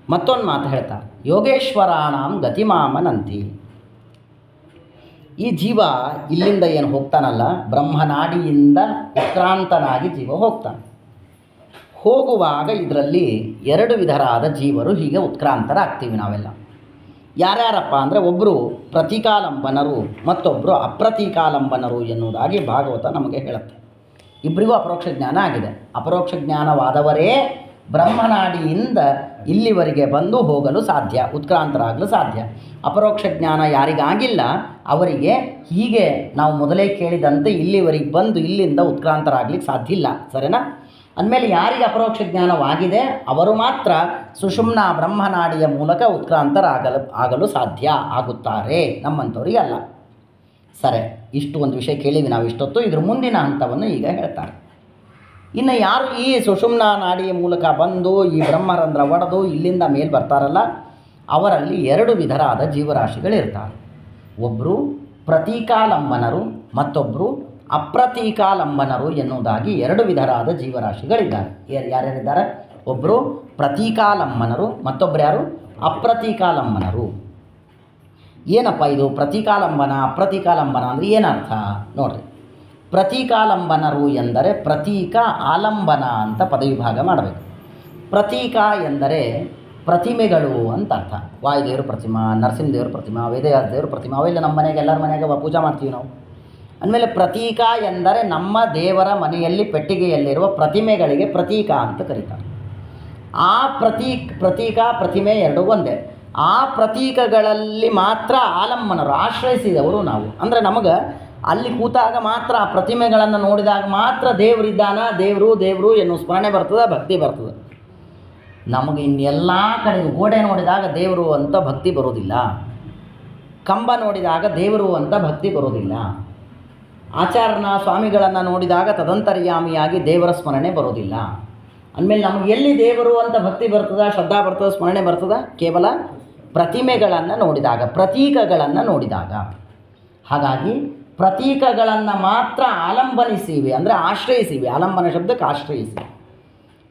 ಮತ್ತೊಂದು ಮಾತು ಹೇಳ್ತಾರೆ, ಯೋಗೇಶ್ವರಾಣಾಂ ಗತಿಮಾಮನಂತಿ. ಈ ಜೀವ ಇಲ್ಲಿಂದ ಏನು ಹೋಗ್ತಾನಲ್ಲ, ಬ್ರಹ್ಮನಾಡಿಯಿಂದ ಉತ್ಕ್ರಾಂತನಾಗಿ ಜೀವ ಹೋಗ್ತಾನೆ. ಹೋಗುವಾಗ ಇದರಲ್ಲಿ 2 ವಿಧರಾದ ಜೀವರು ಹೀಗೆ ಉತ್ಕ್ರಾಂತರಾಗ್ತೀವಿ ನಾವೆಲ್ಲ. ಯಾರ್ಯಾರಪ್ಪ ಅಂದರೆ, ಒಬ್ಬರು ಪ್ರತೀಕಾಲಂಬನರು, ಮತ್ತೊಬ್ಬರು ಅಪ್ರತೀಕಾಲಂಬನರು ಎನ್ನುವುದಾಗಿ ಭಾಗವತ ನಮಗೆ ಹೇಳುತ್ತೆ. ಇಬ್ಬರಿಗೂ ಅಪರೋಕ್ಷ ಜ್ಞಾನ ಆಗಿದೆ. ಅಪರೋಕ್ಷ ಜ್ಞಾನವಾದವರೇ ಬ್ರಹ್ಮನಾಡಿಯಿಂದ ಇಲ್ಲಿವರೆಗೆ ಬಂದು ಹೋಗಲು ಸಾಧ್ಯ, ಉತ್ಕ್ರಾಂತರಾಗಲು ಸಾಧ್ಯ. ಅಪರೋಕ್ಷ ಜ್ಞಾನ ಯಾರಿಗಾಗಿಲ್ಲ ಅವರಿಗೆ ಹೀಗೆ ನಾವು ಮೊದಲೇ ಕೇಳಿದಂತೆ ಇಲ್ಲಿವರೆಗೆ ಬಂದು ಇಲ್ಲಿಂದ ಉತ್ಕ್ರಾಂತರಾಗಲಿಕ್ಕೆ ಸಾಧ್ಯ ಇಲ್ಲ. ಸರಿನಾ? ಅಂದಮೇಲೆ ಯಾರಿಗೆ ಅಪರೋಕ್ಷ ಜ್ಞಾನವಾಗಿದೆ ಅವರು ಮಾತ್ರ ಸುಷುಮ್ನ ಬ್ರಹ್ಮನಾಡಿಯ ಮೂಲಕ ಆಗಲು ಸಾಧ್ಯ ಆಗುತ್ತಾರೆ, ನಮ್ಮಂಥವ್ರಿಗೆ ಅಲ್ಲ. ಸರಿ, ಇಷ್ಟು ಒಂದು ವಿಷಯ ಕೇಳಿದ್ವಿ ನಾವು ಇಷ್ಟೊತ್ತು. ಇದ್ರ ಮುಂದಿನ ಹಂತವನ್ನು ಈಗ ಹೇಳ್ತಾರೆ. ಇನ್ನು ಯಾರು ಈ ಸುಷುಮ್ನ ನಾಡಿಯ ಮೂಲಕ ಬಂದು ಈ ಬ್ರಹ್ಮರಂಧ್ರ ಒಡೆದು ಇಲ್ಲಿಂದ ಮೇಲೆ ಬರ್ತಾರಲ್ಲ, ಅವರಲ್ಲಿ 2 ವಿಧರಾದ ಜೀವರಾಶಿಗಳಿರ್ತಾರೆ. ಒಬ್ಬರು ಪ್ರತೀಕಾಲಂಬನರು, ಮತ್ತೊಬ್ಬರು ಅಪ್ರತೀಕಾಲಂಬನರು ಎನ್ನುವುದಾಗಿ 2 ವಿಧರಾದ ಜೀವರಾಶಿಗಳಿದ್ದಾರೆ. ಯಾರ್ಯಾರಿದ್ದಾರೆ? ಒಬ್ಬರು ಪ್ರತೀಕಾಲಂಬನರು, ಮತ್ತೊಬ್ಬರು ಯಾರು? ಅಪ್ರತೀಕಾಲಂಬನರು. ಏನಪ್ಪ ಇದು ಪ್ರತೀಕಾಲಂಬನ ಅಪ್ರತೀಕಾಲಂಬನ ಅಂದರೆ ಏನರ್ಥ ನೋಡ್ರಿ. ಪ್ರತೀಕಾಲಂಬನರು ಎಂದರೆ ಪ್ರತೀಕ ಆಲಂಬನ ಅಂತ ಪದವಿಭಾಗ ಮಾಡಬೇಕು. ಪ್ರತೀಕ ಎಂದರೆ ಪ್ರತಿಮೆಗಳು ಅಂತ ಅರ್ಥ. ವಾಯುದೇವ್ರ ಪ್ರತಿಮಾ, ನರಸಿಂಹದೇವ್ರ ಪ್ರತಿಮಾ, ವೇದವ್ಯಾಸ ದೇವ್ರ ಪ್ರತಿಮಾ, ಅವೆಲ್ಲ ನಮ್ಮ ಮನೆಗೆ ಎಲ್ಲರ ಮನೆಯಾಗ ಪೂಜೆ ಮಾಡ್ತೀವಿ ನಾವು. ಅಂದಮೇಲೆ ಪ್ರತೀಕ ಎಂದರೆ ನಮ್ಮ ದೇವರ ಮನೆಯಲ್ಲಿ ಪೆಟ್ಟಿಗೆಯಲ್ಲಿರುವ ಪ್ರತಿಮೆಗಳಿಗೆ ಪ್ರತೀಕ ಅಂತ ಕರೀತಾರೆ. ಆ ಪ್ರತೀಕ ಪ್ರತಿಮೆ 2 ಒಂದೇ. ಆ ಪ್ರತೀಕಗಳಲ್ಲಿ ಮಾತ್ರ ಆಲಂಬನರು, ಆಶ್ರಯಿಸಿದವರು ನಾವು. ಅಂದರೆ ನಮಗೆ ಅಲ್ಲಿ ಕೂತಾಗ ಮಾತ್ರ ಆ ಪ್ರತಿಮೆಗಳನ್ನು ನೋಡಿದಾಗ ಮಾತ್ರ ದೇವರಿದ್ದಾನ, ದೇವರು ಎನ್ನುವ ಸ್ಮರಣೆ ಬರ್ತದೆ, ಭಕ್ತಿ ಬರ್ತದೆ. ನಮಗೆ ಇನ್ನೆಲ್ಲ ಕಡೆ ಗೋಡೆ ನೋಡಿದಾಗ ದೇವರು ಅಂತ ಭಕ್ತಿ ಬರೋದಿಲ್ಲ, ಕಂಬ ನೋಡಿದಾಗ ದೇವರು ಅಂತ ಭಕ್ತಿ ಬರೋದಿಲ್ಲ, ಆಚಾರ್ಯನ ಸ್ವಾಮಿಗಳನ್ನು ನೋಡಿದಾಗ ತದಂತರ್ಯಾಮಿಯಾಗಿ ದೇವರ ಸ್ಮರಣೆ ಬರೋದಿಲ್ಲ. ಅಂದಮೇಲೆ ನಮಗೆ ಎಲ್ಲಿ ದೇವರು ಅಂತ ಭಕ್ತಿ ಬರ್ತದ, ಶ್ರದ್ಧಾ ಬರ್ತದ, ಸ್ಮರಣೆ ಬರ್ತದ? ಕೇವಲ ಪ್ರತಿಮೆಗಳನ್ನು ನೋಡಿದಾಗ, ಪ್ರತೀಕಗಳನ್ನು ನೋಡಿದಾಗ. ಹಾಗಾಗಿ ಪ್ರತೀಕಗಳನ್ನು ಮಾತ್ರ ಆಲಂಬನಿಸಿವೆ, ಅಂದರೆ ಆಶ್ರಯಿಸಿವೆ. ಆಲಂಬನ ಶಬ್ದಕ್ಕೆ ಆಶ್ರಯಿಸಿ.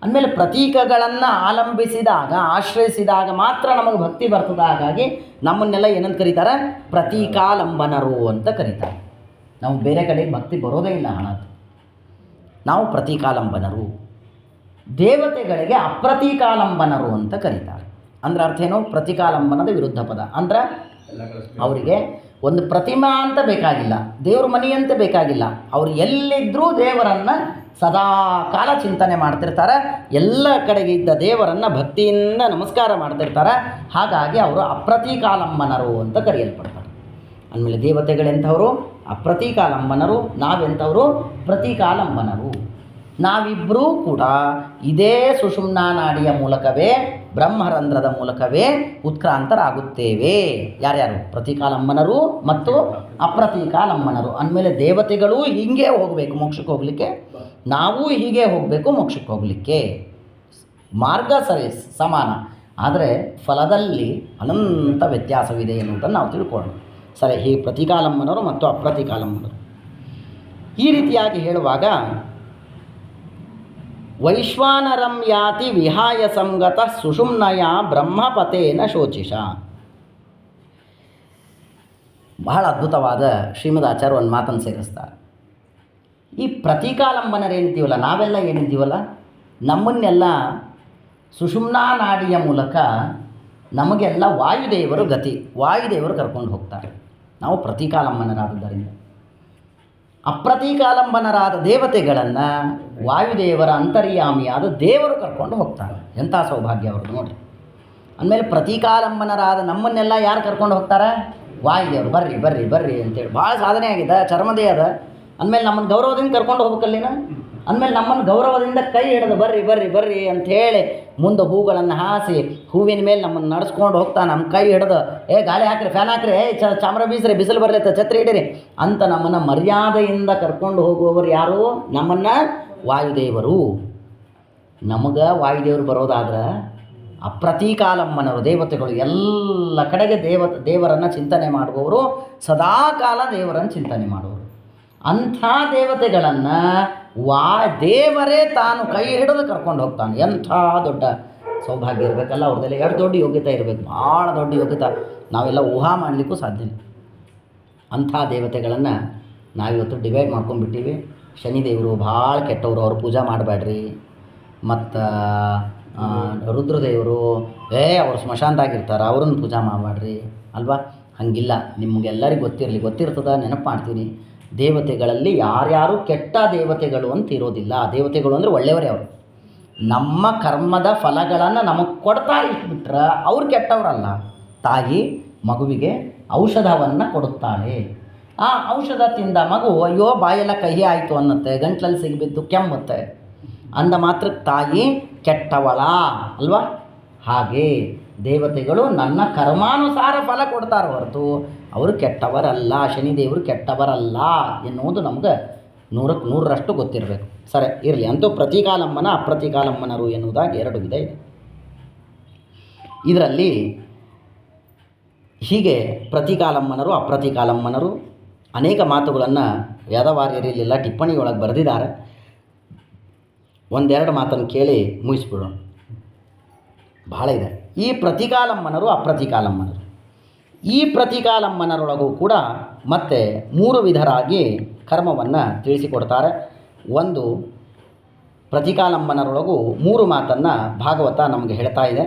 ಅಂದಮೇಲೆ ಪ್ರತೀಕಗಳನ್ನು ಆಲಂಬಿಸಿದಾಗ, ಆಶ್ರಯಿಸಿದಾಗ ಮಾತ್ರ ನಮಗೆ ಭಕ್ತಿ ಬರ್ತದೆ. ಹಾಗಾಗಿ ನಮ್ಮನ್ನೆಲ್ಲ ಏನಂತ ಕರೀತಾರೆ? ಪ್ರತೀಕಾಲಂಬನರು ಅಂತ ಕರೀತಾರೆ. ನಾವು ಬೇರೆ ಕಡೆಗೆ ಭಕ್ತಿ ಬರೋದೇ ಇಲ್ಲ ಹಣದ್ದು. ನಾವು ಪ್ರತೀಕಾಲಂಬನರು. ದೇವತೆಗಳಿಗೆ ಅಪ್ರತೀಕಾಲಂಬನರು ಅಂತ ಕರೀತಾರೆ. ಅಂದ್ರೆ ಅರ್ಥ ಏನು? ಪ್ರತೀಕಾಲಂಬನದ ವಿರುದ್ಧ ಪದ. ಅಂದ್ರೆ ಅವರಿಗೆ ಒಂದು ಪ್ರತಿಮಾ ಅಂತ ಬೇಕಾಗಿಲ್ಲ, ದೇವ್ರ ಮನೆ ಅಂತ ಬೇಕಾಗಿಲ್ಲ. ಅವರು ಎಲ್ಲಿದ್ದರೂ ದೇವರನ್ನು ಸದಾ ಕಾಲ ಚಿಂತನೆ ಮಾಡ್ತಿರ್ತಾರೆ, ಎಲ್ಲ ಕಡೆಗೆ ಇದ್ದ ದೇವರನ್ನು ಭಕ್ತಿಯಿಂದ ನಮಸ್ಕಾರ ಮಾಡ್ತಿರ್ತಾರೆ. ಹಾಗಾಗಿ ಅವರು ಅಪ್ರತೀಕಾಲಂಬನರು ಅಂತ ಕರೆಯಲ್ಪಡ್ತಾರೆ. ಅಂದಮೇಲೆ ದೇವತೆಗಳೆಂಥವರು ಅಪ್ರತೀಕಾಲಂಬನರು, ನಾವೆಂಥವರು ಪ್ರತೀಕಾಲಂಬನರು. ನಾವಿಬ್ಬರೂ ಕೂಡ ಇದೇ ಸುಷುಮ್ನಾ ನಾಡಿಯ ಮೂಲಕವೇ, ಬ್ರಹ್ಮರಂಧ್ರದ ಮೂಲಕವೇ ಉತ್ಕ್ರಾಂತರಾಗುತ್ತೇವೆ. ಯಾರ್ಯಾರು? ಪ್ರತೀಕಾಲಂಬನರು ಮತ್ತು ಅಪ್ರತೀಕಾಲಂಬನರು. ಅಂದಮೇಲೆ ದೇವತೆಗಳು ಹೀಗೆ ಹೋಗಬೇಕು ಮೋಕ್ಷಕ್ಕೆ ಹೋಗಲಿಕ್ಕೆ, ನಾವು ಹೀಗೆ ಹೋಗಬೇಕು ಮೋಕ್ಷಕ್ಕೆ ಹೋಗಲಿಕ್ಕೆ. ಮಾರ್ಗ ಸಮಾನ, ಆದರೆ ಫಲದಲ್ಲಿ ಅನಂತ ವ್ಯತ್ಯಾಸವಿದೆ ಎನ್ನುವುದನ್ನು ನಾವು ತಿಳ್ಕೊಳ್ಳೋಣ. ಸರಿ, ಈ ಪ್ರತೀಕಾಲಂಬನರು ಮತ್ತು ಅಪ್ರತೀಕಾಲಂಬನರು ಈ ರೀತಿಯಾಗಿ ಹೇಳುವಾಗ, ವೈಶ್ವಾನರಂ ಯಾತಿ ವಿಹಾಯ ಸಂಗತ ಸುಷುಮ್ನಯ ಬ್ರಹ್ಮಪತೇನ ಶೋಚಿಷ. ಬಹಳ ಅದ್ಭುತವಾದ ಶ್ರೀಮದ್ ಆಚಾರ್ಯ ಒಂದು ಮಾತನ್ನು ಸೇರಿಸ್ತಾರೆ. ಈ ಪ್ರತೀಕಾಲಂಬನರೇನಿದ್ದೀವಲ್ಲ, ನಾವೆಲ್ಲ ಏನಿದ್ದೀವಲ್ಲ, ನಮ್ಮನ್ನೆಲ್ಲ ಸುಷುಮ್ನಾ ನಾಡಿಯ ಮೂಲಕ ನಮಗೆಲ್ಲ ವಾಯುದೇವರು ಗತಿ, ವಾಯುದೇವರು ಕರ್ಕೊಂಡು ಹೋಗ್ತಾರೆ. ನಾವು ಪ್ರತೀಕಾಲಂಬನರಾದದ್ದರಿಂದ. ಅಪ್ರತೀಕಾಲಂಬನರಾದ ದೇವತೆಗಳನ್ನು ವಾಯುದೇವರ ಅಂತರ್ಯಾಮಿಯಾದ ದೇವರು ಕರ್ಕೊಂಡು ಹೋಗ್ತಾರೆ. ಎಂಥ ಸೌಭಾಗ್ಯ ಅವ್ರದ್ದು ನೋಡಿರಿ. ಅಂದಮೇಲೆ ಪ್ರತೀಕಾಲಂಬನರಾದ ನಮ್ಮನ್ನೆಲ್ಲ ಯಾರು ಕರ್ಕೊಂಡು ಹೋಗ್ತಾರೆ? ವಾಯುದೇವರು. ಬರ್ರಿ ಬರ್ರಿ ಬರ್ರಿ ಅಂತೇಳಿ ಭಾಳ ಸಾಧನೆ ಆಗಿದೆ, ಚರ್ಮದೇ ಅದ. ಅಂದಮೇಲೆ ನಮ್ಮನ್ನು ಗೌರವದಿಂದ ಕರ್ಕೊಂಡು ಹೋಗ್ಬೇಕಲ್ಲಿನ. ಅಂದಮೇಲೆ ನಮ್ಮನ್ನು ಗೌರವದಿಂದ ಕೈ ಹಿಡಿದು ಬರ್ರಿ ಬರ್ರಿ ಬರ್ರಿ ಅಂಥೇಳಿ ಮುಂದೆ ಹೂಗಳನ್ನು ಹಾಸಿ ಹೂವಿನ ಮೇಲೆ ನಮ್ಮನ್ನು ನಡೆಸ್ಕೊಂಡು ಹೋಗ್ತಾ, ನಮ್ಮ ಕೈ ಹಿಡಿದು ಗಾಳಿ ಹಾಕ್ರಿ, ಫ್ಯಾನ್ ಹಾಕ್ರಿ, ಚಾಮರ ಬೀಸ್ರಿ, ಬಿಸಿಲು ಬರಲಿತ್ತ, ಛತ್ರಿ ಹಿಡಿರಿ ಅಂತ ನಮ್ಮನ್ನು ಮರ್ಯಾದೆಯಿಂದ ಕರ್ಕೊಂಡು ಹೋಗುವವರು ಯಾರು? ನಮ್ಮನ್ನು ವಾಯುದೇವರು. ನಮಗೆ ವಾಯುದೇವರು ಬರೋದಾದ್ರೆ ಅಪ್ರತೀಕಾಲಂಬನರು ದೇವತೆಗಳು, ಎಲ್ಲ ಕಡೆಗೆ ದೇವರನ್ನು ಚಿಂತನೆ ಮಾಡುವವರು, ಸದಾಕಾಲ ದೇವರನ್ನು ಚಿಂತನೆ ಮಾಡುವರು. ಅಂಥ ದೇವತೆಗಳನ್ನು ದೇವರೇ ತಾನು ಕೈ ಹಿಡಿದು ಕರ್ಕೊಂಡು ಹೋಗ್ತಾನೆ. ಎಂಥ ದೊಡ್ಡ ಸೌಭಾಗ್ಯ ಇರಬೇಕಲ್ಲ ಅವ್ರದ್ದೆಲ್ಲ. ಎಷ್ಟು ದೊಡ್ಡ ಯೋಗ್ಯತೆ ಇರಬೇಕು, ಭಾಳ ದೊಡ್ಡ ಯೋಗ್ಯತೆ. ನಾವೆಲ್ಲ ಊಹಾ ಮಾಡಲಿಕ್ಕೂ ಸಾಧ್ಯ ಇಲ್ಲ. ಅಂಥ ದೇವತೆಗಳನ್ನು ನಾವಿವತ್ತು ಡಿವೈಡ್ ಮಾಡ್ಕೊಂಡ್ಬಿಟ್ಟಿವಿ. ಶನಿದೇವರು ಭಾಳ ಕೆಟ್ಟವರು, ಅವ್ರು ಪೂಜೆ ಮಾಡಬೇಡ್ರಿ. ಮತ್ತು ರುದ್ರದೇವರು ಅವ್ರು ಸ್ಮಶಾನದಾಗಿರ್ತಾರೆ, ಅವ್ರನ್ನ ಪೂಜೆ ಮಾಡಬೇಡ್ರಿ ಅಲ್ವಾ? ಹಾಗಿಲ್ಲ, ನಿಮಗೆಲ್ಲರಿಗೂ ಗೊತ್ತಿರ್ತದೆ, ನೆನಪು ಮಾಡ್ತೀನಿ. ದೇವತೆಗಳಲ್ಲಿ ಯಾರ್ಯಾರು ಕೆಟ್ಟ ದೇವತೆಗಳು ಅಂತ ಇರೋದಿಲ್ಲ. ದೇವತೆಗಳು ಅಂದರೆ ಒಳ್ಳೆಯವರೇ ಅವರು. ನಮ್ಮ ಕರ್ಮದ ಫಲಗಳನ್ನು ನಮಗೆ ಕೊಡ್ತಾ ಇಟ್ಬಿಟ್ರೆ ಅವ್ರು ಕೆಟ್ಟವರಲ್ಲ. ತಾಯಿ ಮಗುವಿಗೆ ಔಷಧವನ್ನು ಕೊಡುತ್ತಾಳೆ. ಆ ಔಷಧ ತಿಂದ ಮಗು ಅಯ್ಯೋ ಬಾಯೆಲ್ಲ ಕಹಿ ಆಯಿತು ಅನ್ನತ್ತೆ, ಗಂಟ್ಲಲ್ಲಿ ಸಿಗಿಬಿದ್ದು ಕೆಮ್ಮುತ್ತೆ ಅಂದ ಮಾತ್ರಕ್ಕೆ ತಾಯಿ ಕೆಟ್ಟವಳ ಅಲ್ವಾ? ಹಾಗೆ ದೇವತೆಗಳು ನನ್ನ ಕರ್ಮಾನುಸಾರ ಫಲ ಕೊಡ್ತಾರೆ ಹೊರತು ಅವರು ಕೆಟ್ಟವರಲ್ಲ, ಶನಿದೇವರು ಕೆಟ್ಟವರಲ್ಲ ಎನ್ನುವುದು ನಮ್ಗೆ 100ಕ್ಕೆ 100ರಷ್ಟು ಗೊತ್ತಿರಬೇಕು. ಸರಿ ಇರಲಿ. ಅಂತೂ ಪ್ರತಿಕಾಲಂಬನ ಅಪ್ರತಿಕಾಲಂಬನರು ಎನ್ನುವುದಾಗಿ 2 ವಿಧ ಇದೆ. ಇದರಲ್ಲಿ ಹೀಗೆ ಪ್ರತಿಕಾಲಂಬನರು ಅಪ್ರತಿಕಾಲಂಬನರು ಅನೇಕ ಮಾತುಗಳನ್ನು ವೇದವಾರ್ಯರಲ್ಲೆಲ್ಲ ಟಿಪ್ಪಣಿಯೊಳಗೆ ಬರೆದಿದ್ದಾರೆ. ಒಂದೆರಡು ಮಾತನ್ನು ಕೇಳಿ ಮುಗಿಸ್ಬಿಡೋಣ. ಬಹಳ ಇದೆ. ಈ ಪ್ರತಿಕಾಲಂಬನರು ಅಪ್ರತಿಕಾಲಂಬನರು, ಈ ಪ್ರತಿಕಾಲಂಬನರೊಳಗೂ ಕೂಡ ಮತ್ತೆ 3 ವಿಧರಾಗಿ ಕರ್ಮವನ್ನು ತಿಳಿಸಿಕೊಡ್ತಾರೆ. ಒಂದು ಪ್ರತಿಕಾಲಂಬನರೊಳಗೂ 3 ಮಾತನ್ನು ಭಾಗವತ ನಮಗೆ ಹೇಳ್ತಾ ಇದೆ.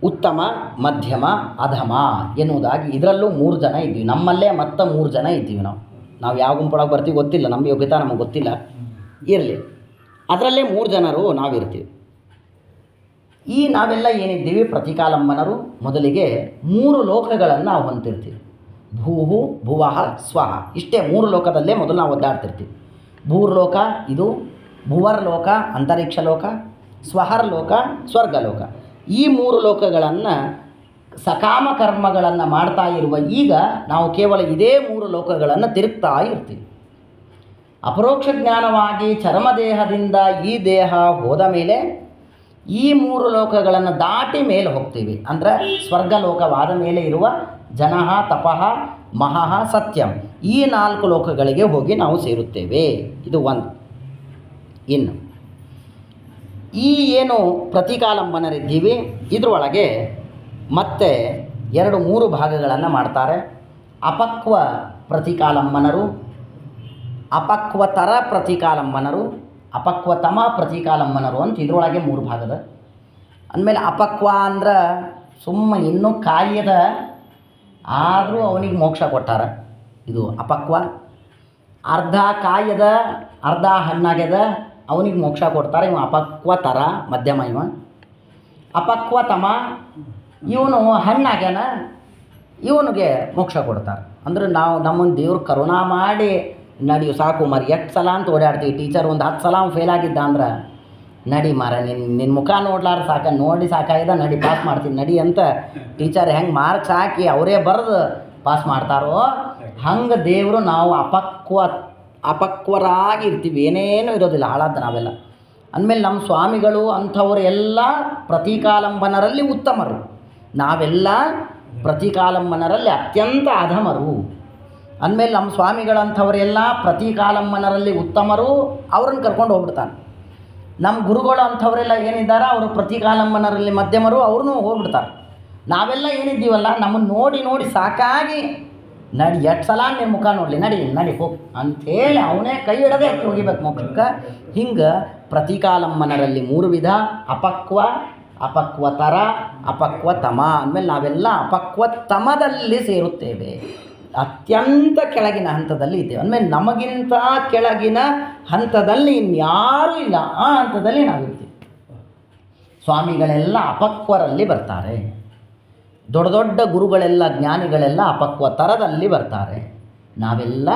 ಉತ್ತಮ, ಮಧ್ಯಮ, ಅಧಮ ಎನ್ನುವುದಾಗಿ. ಇದರಲ್ಲೂ 3 ಜನ ಇದ್ದೀವಿ. ನಮ್ಮಲ್ಲೇ ಮತ್ತೆ 3 ಜನ ಇದ್ದೀವಿ. ನಾವು ಯಾವ ಗುಂಪೊಳಗೆ ಬರ್ತೀವಿ ಗೊತ್ತಿಲ್ಲ, ನಮ್ಮ ಯೋಗ್ಯತೆ ನಮಗೆ ಗೊತ್ತಿಲ್ಲ. ಇರಲಿ, ಅದರಲ್ಲೇ 3 ಜನರು ನಾವಿರ್ತೀವಿ. ಈ ನಾವೆಲ್ಲ ಏನಿದ್ದೀವಿ ಪ್ರತಿಕಾಲಂಬನರು. ಮೊದಲಿಗೆ 3 ಲೋಕಗಳನ್ನು ನಾವು ಹೊಂದಿರ್ತೀವಿ. ಭೂಹು, ಭುವಃ, ಸ್ವಃ. ಇಷ್ಟೇ 3 ಲೋಕದಲ್ಲೇ ಮೊದಲು ನಾವು ಒದ್ದಾಡ್ತಿರ್ತೀವಿ. ಭೂರ್ಲೋಕ ಇದು, ಭುವರ್ಲೋಕ ಅಂತರಿಕ್ಷ ಲೋಕ, ಸ್ವಹರ್ಲೋಕ ಸ್ವರ್ಗಲೋಕ. ಈ 3 ಲೋಕಗಳನ್ನು ಸಕಾಮ ಕರ್ಮಗಳನ್ನು ಮಾಡ್ತಾ ಇರುವ ಈಗ ನಾವು ಕೇವಲ ಇದೇ 3 ಲೋಕಗಳನ್ನು ತಿರುಗ್ತಾ ಇರ್ತೀವಿ. ಅಪರೋಕ್ಷ ಜ್ಞಾನವಾಗಿ ಚರ್ಮದೇಹದಿಂದ ಈ ದೇಹ ಹೋದ ಮೇಲೆ ಈ 3 ಲೋಕಗಳನ್ನು ದಾಟಿ ಮೇಲೆ ಹೋಗ್ತೀವಿ. ಅಂದರೆ ಸ್ವರ್ಗಲೋಕವಾದ ಮೇಲೆ ಇರುವ ಜನಃ, ತಪಃ, ಮಹಃ, ಸತ್ಯಂ ಈ 4 ಲೋಕಗಳಿಗೆ ಹೋಗಿ ನಾವು ಸೇರುತ್ತೇವೆ. ಇದು ಒಂದು. ಇನ್ನು ಈ ಏನು ಪ್ರತಿಕಾಲಂಬನರಿದ್ದೀವಿ ಇದರೊಳಗೆ ಮತ್ತೆ 2-3 ಭಾಗಗಳನ್ನು ಮಾಡ್ತಾರೆ. ಅಪಕ್ವ ಪ್ರತಿಕಾಲಂಬನರು, ಅಪಕ್ವತರ ಪ್ರತಿಕಾಲಂಬನರು, ಅಪಕ್ವತಮ ಪ್ರತಿಕಾಲಂಬನರು ಅಂತ ಇದರೊಳಗೆ 3 ಭಾಗದ. ಅಂದಮೇಲೆ ಅಪಕ್ವ ಅಂದ್ರೆ ಇನ್ನೂ ಕಾಯದ ಆದರೂ ಅವನಿಗೆ ಮೋಕ್ಷ ಕೊಟ್ಟಾರ, ಇದು ಅಪಕ್ವ. ಅರ್ಧ ಕಾಯದ ಅರ್ಧ ಹಣ್ಣಾಗ್ಯದ ಅವನಿಗೆ ಮೋಕ್ಷ ಕೊಡ್ತಾರೆ, ಇವ ಅಪಕ್ವತರ ಮಧ್ಯಮ. ಇವ ಅಪಕ್ವತಮ, ಇವನು ಹಣ್ಣಾಗ್ಯಾನ, ಇವನಿಗೆ ಮೋಕ್ಷ ಕೊಡ್ತಾರೆ. ಅಂದ್ರೆ ನಾವು ನಮ್ಮನ್ನು ದೇವ್ರು ಕರುಣಾ ಮಾಡಿ ನಡಿ ಸಾಕು ಮಾರಿ, ಎಷ್ಟು ಸಲ ಅಂತ ಓಡಾಡ್ತೀವಿ. ಟೀಚರ್ ಒಂದು 10 ಸಲ ಫೇಲ್ ಆಗಿದ್ದ ಅಂದ್ರೆ ನಡಿ ಮಾರ, ನಿನ್ನ ಮುಖ ನೋಡ್ಲಾರ ನೋಡಿ ಸಾಕಾಗಿದೆ, ನಡಿ ಪಾಸ್ ಮಾಡ್ತೀನಿ ನಡಿ ಅಂತ ಟೀಚರ್ ಹೆಂಗೆ ಮಾರ್ಕ್ಸ್ ಹಾಕಿ ಅವರೇ ಬರೆದು ಪಾಸ್ ಮಾಡ್ತಾರೋ ಹಂಗೆ ದೇವರು ನಾವು ಅಪಕ್ವರಾಗಿರ್ತೀವಿ. ಏನೇನೂ ಇರೋದಿಲ್ಲ, ಹಾಳಾದ ನಾವೆಲ್ಲ. ಅಂದಮೇಲೆ ನಮ್ಮ ಸ್ವಾಮಿಗಳು ಅಂಥವರು ಎಲ್ಲ ಪ್ರತಿಕಾಲಂಬನರಲ್ಲಿ ಉತ್ತಮರು, ನಾವೆಲ್ಲ ಪ್ರತಿಕಾಲಂಬನರಲ್ಲಿ ಅತ್ಯಂತ ಅಧಮರು. ಅಂದಮೇಲೆ ನಮ್ಮ ಸ್ವಾಮಿಗಳಂಥವರೆಲ್ಲ ಪ್ರತಿಕಾಲಂಬನರಲ್ಲಿ ಉತ್ತಮರು, ಅವ್ರನ್ನ ಕರ್ಕೊಂಡು ಹೋಗ್ಬಿಡ್ತಾನೆ. ನಮ್ಮ ಗುರುಗಳು ಅಂಥವರೆಲ್ಲ ಏನಿದ್ದಾರೆ ಅವರು ಪ್ರತಿಕಾಲಂಬನರಲ್ಲಿ ಮಧ್ಯಮರು, ಅವ್ರನ್ನೂ ಹೋಗ್ಬಿಡ್ತಾರೆ. ನಾವೆಲ್ಲ ಏನಿದ್ದೀವಲ್ಲ ನಮ್ಮನ್ನು ನೋಡಿ ನೋಡಿ ಸಾಕಾಗಿ ನಡಿ, ಎಷ್ಟು ಸಲ ನಿನ್ನ ಮುಖ ನೋಡಲಿ, ನಡಿ ಹೋಗಿ ಅಂಥೇಳಿ ಅವನೇ ಕೈ ಹಿಡದೆ ಎತ್ತಿ ಹೋಗಿಬೇಕು ಮೋಕ್ಷಕ್ಕೆ. ಹಿಂಗೆ ಪ್ರತಿಕಾಲಂಬನರಲ್ಲಿ 3 ವಿಧ: ಅಪಕ್ವ, ಅಪಕ್ವತರ, ಅಪಕ್ವತಮ. ಅಂದಮೇಲೆ ನಾವೆಲ್ಲ ಅಪಕ್ವತಮದಲ್ಲಿ ಸೇರುತ್ತೇವೆ, ಅತ್ಯಂತ ಕೆಳಗಿನ ಹಂತದಲ್ಲಿ ಇದ್ದೇವೆ. ಅಂದಮೇಲೆ ನಮಗಿಂತ ಕೆಳಗಿನ ಹಂತದಲ್ಲಿ ಇನ್ಯಾರೂ ಇಲ್ಲ, ಆ ಹಂತದಲ್ಲಿ ನಾವಿರ್ತೀವಿ. ಸ್ವಾಮಿಗಳೆಲ್ಲ ಅಪಕ್ವರಲ್ಲಿ ಬರ್ತಾರೆ, ದೊಡ್ಡ ದೊಡ್ಡ ಗುರುಗಳೆಲ್ಲ ಜ್ಞಾನಿಗಳೆಲ್ಲ ಅಪಕ್ವ ತರದಲ್ಲಿ ಬರ್ತಾರೆ, ನಾವೆಲ್ಲ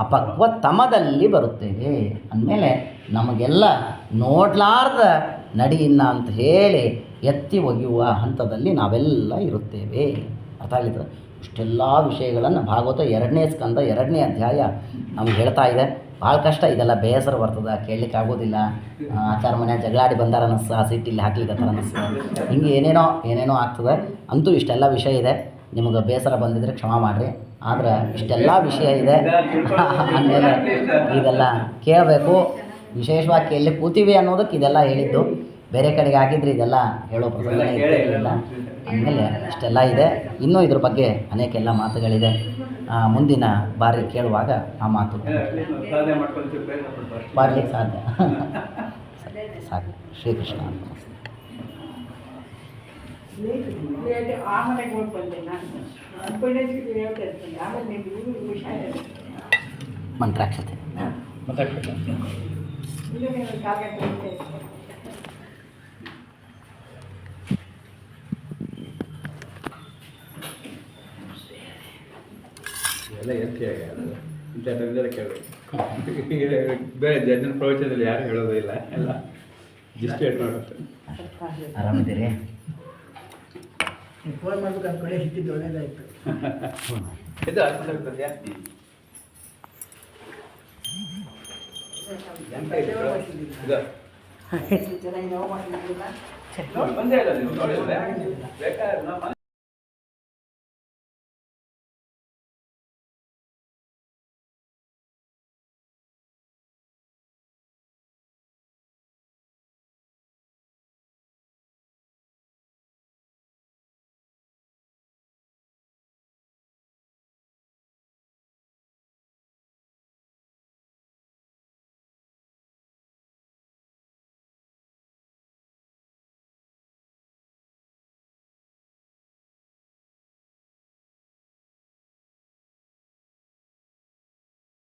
ಅಪಕ್ವತಮದಲ್ಲಿ ಬರುತ್ತೇವೆ. ಅಂದಮೇಲೆ ನಮಗೆಲ್ಲ ನೋಡಲಾರ್ದ ನಡಿಯಿನ್ನ ಅಂತ ಹೇಳಿ ಎತ್ತಿ ಒಗೆಯುವ ಹಂತದಲ್ಲಿ ನಾವೆಲ್ಲ ಇರುತ್ತೇವೆ. ಅರ್ಥ ಆಗಲಿಲ್ಲ? ಇಷ್ಟೆಲ್ಲ ವಿಷಯಗಳನ್ನು ಭಾಗವತ 2ನೇ ಸ್ಕಂದ 2ನೇ ಅಧ್ಯಾಯ ನಮ್ಗೆ ಹೇಳ್ತಾ ಇದೆ. ಭಾಳ ಕಷ್ಟ, ಇದೆಲ್ಲ ಬೇಸರ ಬರ್ತದೆ, ಕೇಳಲಿಕ್ಕೆ ಆಗೋದಿಲ್ಲ. ಆಚಾರ ಮನೆ ಜಗಳಾಡಿ ಬಂದಾರ ಅನ್ನಿಸ್ತು, ಆ ಸಿಟ್ಟಿಲ್ಲಿ ಹಾಕ್ಲಿಕ್ಕತ್ತಾರ ಅನ್ನಿಸ್ತು, ಹಿಂಗೆ ಏನೇನೋ ಆಗ್ತದೆ. ಅಂತೂ ಇಷ್ಟೆಲ್ಲ ವಿಷಯ ಇದೆ, ನಿಮಗೆ ಬೇಸರ ಬಂದಿದ್ರೆ ಕ್ಷಮ ಮಾಡಿರಿ. ಆದ್ರೆ ಇಷ್ಟೆಲ್ಲ ವಿಷಯ ಇದೆ ಅಂದಮೇಲೆ ಇದೆಲ್ಲ ಕೇಳಬೇಕು. ವಿಶೇಷವಾಗಿ ಎಲ್ಲಿ ಕೂತೀವಿ ಅನ್ನೋದಕ್ಕೆ ಇದೆಲ್ಲ ಹೇಳಿದ್ದು, ಬೇರೆ ಕಡೆಗೆ ಆಗಿದ್ರೆ ಇದೆಲ್ಲ ಹೇಳೋ ಪ್ರಸಂಗನೇ ಇರ್ತಿರಲಿಲ್ಲ. ಅಂದಮೇಲೆ ಇಷ್ಟೆಲ್ಲ ಇದೆ. ಇನ್ನೂ ಇದ್ರ ಬಗ್ಗೆ ಅನೇಕ ಎಲ್ಲ ಮಾತುಗಳಿದೆ. ಮುಂದಿನ ಬಾರಿ ಕೇಳುವಾಗ ಆ ಮಾತು ಮಾಡಲಿಕ್ಕೆ ಸಾಧ್ಯ. ಸಾಕು. ಶ್ರೀಕೃಷ್ಣ. ಮಂತ್ರಾಕ್ಷತೆ. ಇಲ್ಲ ನೀವು ಕಾಲ್ ಗಂಟೆ ಮುಂಚೆ ಇರ್ತೀರ. ಎಲ್ಲ ಎಲ್ತಿಯಾಗ ಇಂಥ ಟೈಮ್ದಲ್ಲೇ ಕೇಳಬೇಕು. ಬೇರೆ ಜನರ ಪ್ರವಚನದಲ್ಲಿ ಯಾರು ಹೇಳೋದೇ ಇಲ್ಲ, ಎಲ್ಲ ಜಿಸ್ಟ್ ಏಟ್ ಮಾಡುತ್ತೆ. ಆರಾಮಿದ್ದೀರಿ? ನೀವು ಫೋನ್ ಮಾಡ್ಬೇಕು ಅಂದ್ಕೊಳ್ಳಿ, ಸಿಕ್ಕಿದ್ದು ಒಳ್ಳೇದಾಯ್ತು. ಇದು ಆಗ್ತದೆ ಜಾಸ್ತಿ ಎಂತ ಇದು? ಚೆನ್ನಾಗಿ ನೋವು ಮಾಡ್ತಿದ್ದಿಲ್ಲ. ಬಂದೇ ಇಲ್ಲ ನೀವು ನೋಡಿದ್ರೆ ಬೇಕಾದ್ರೆ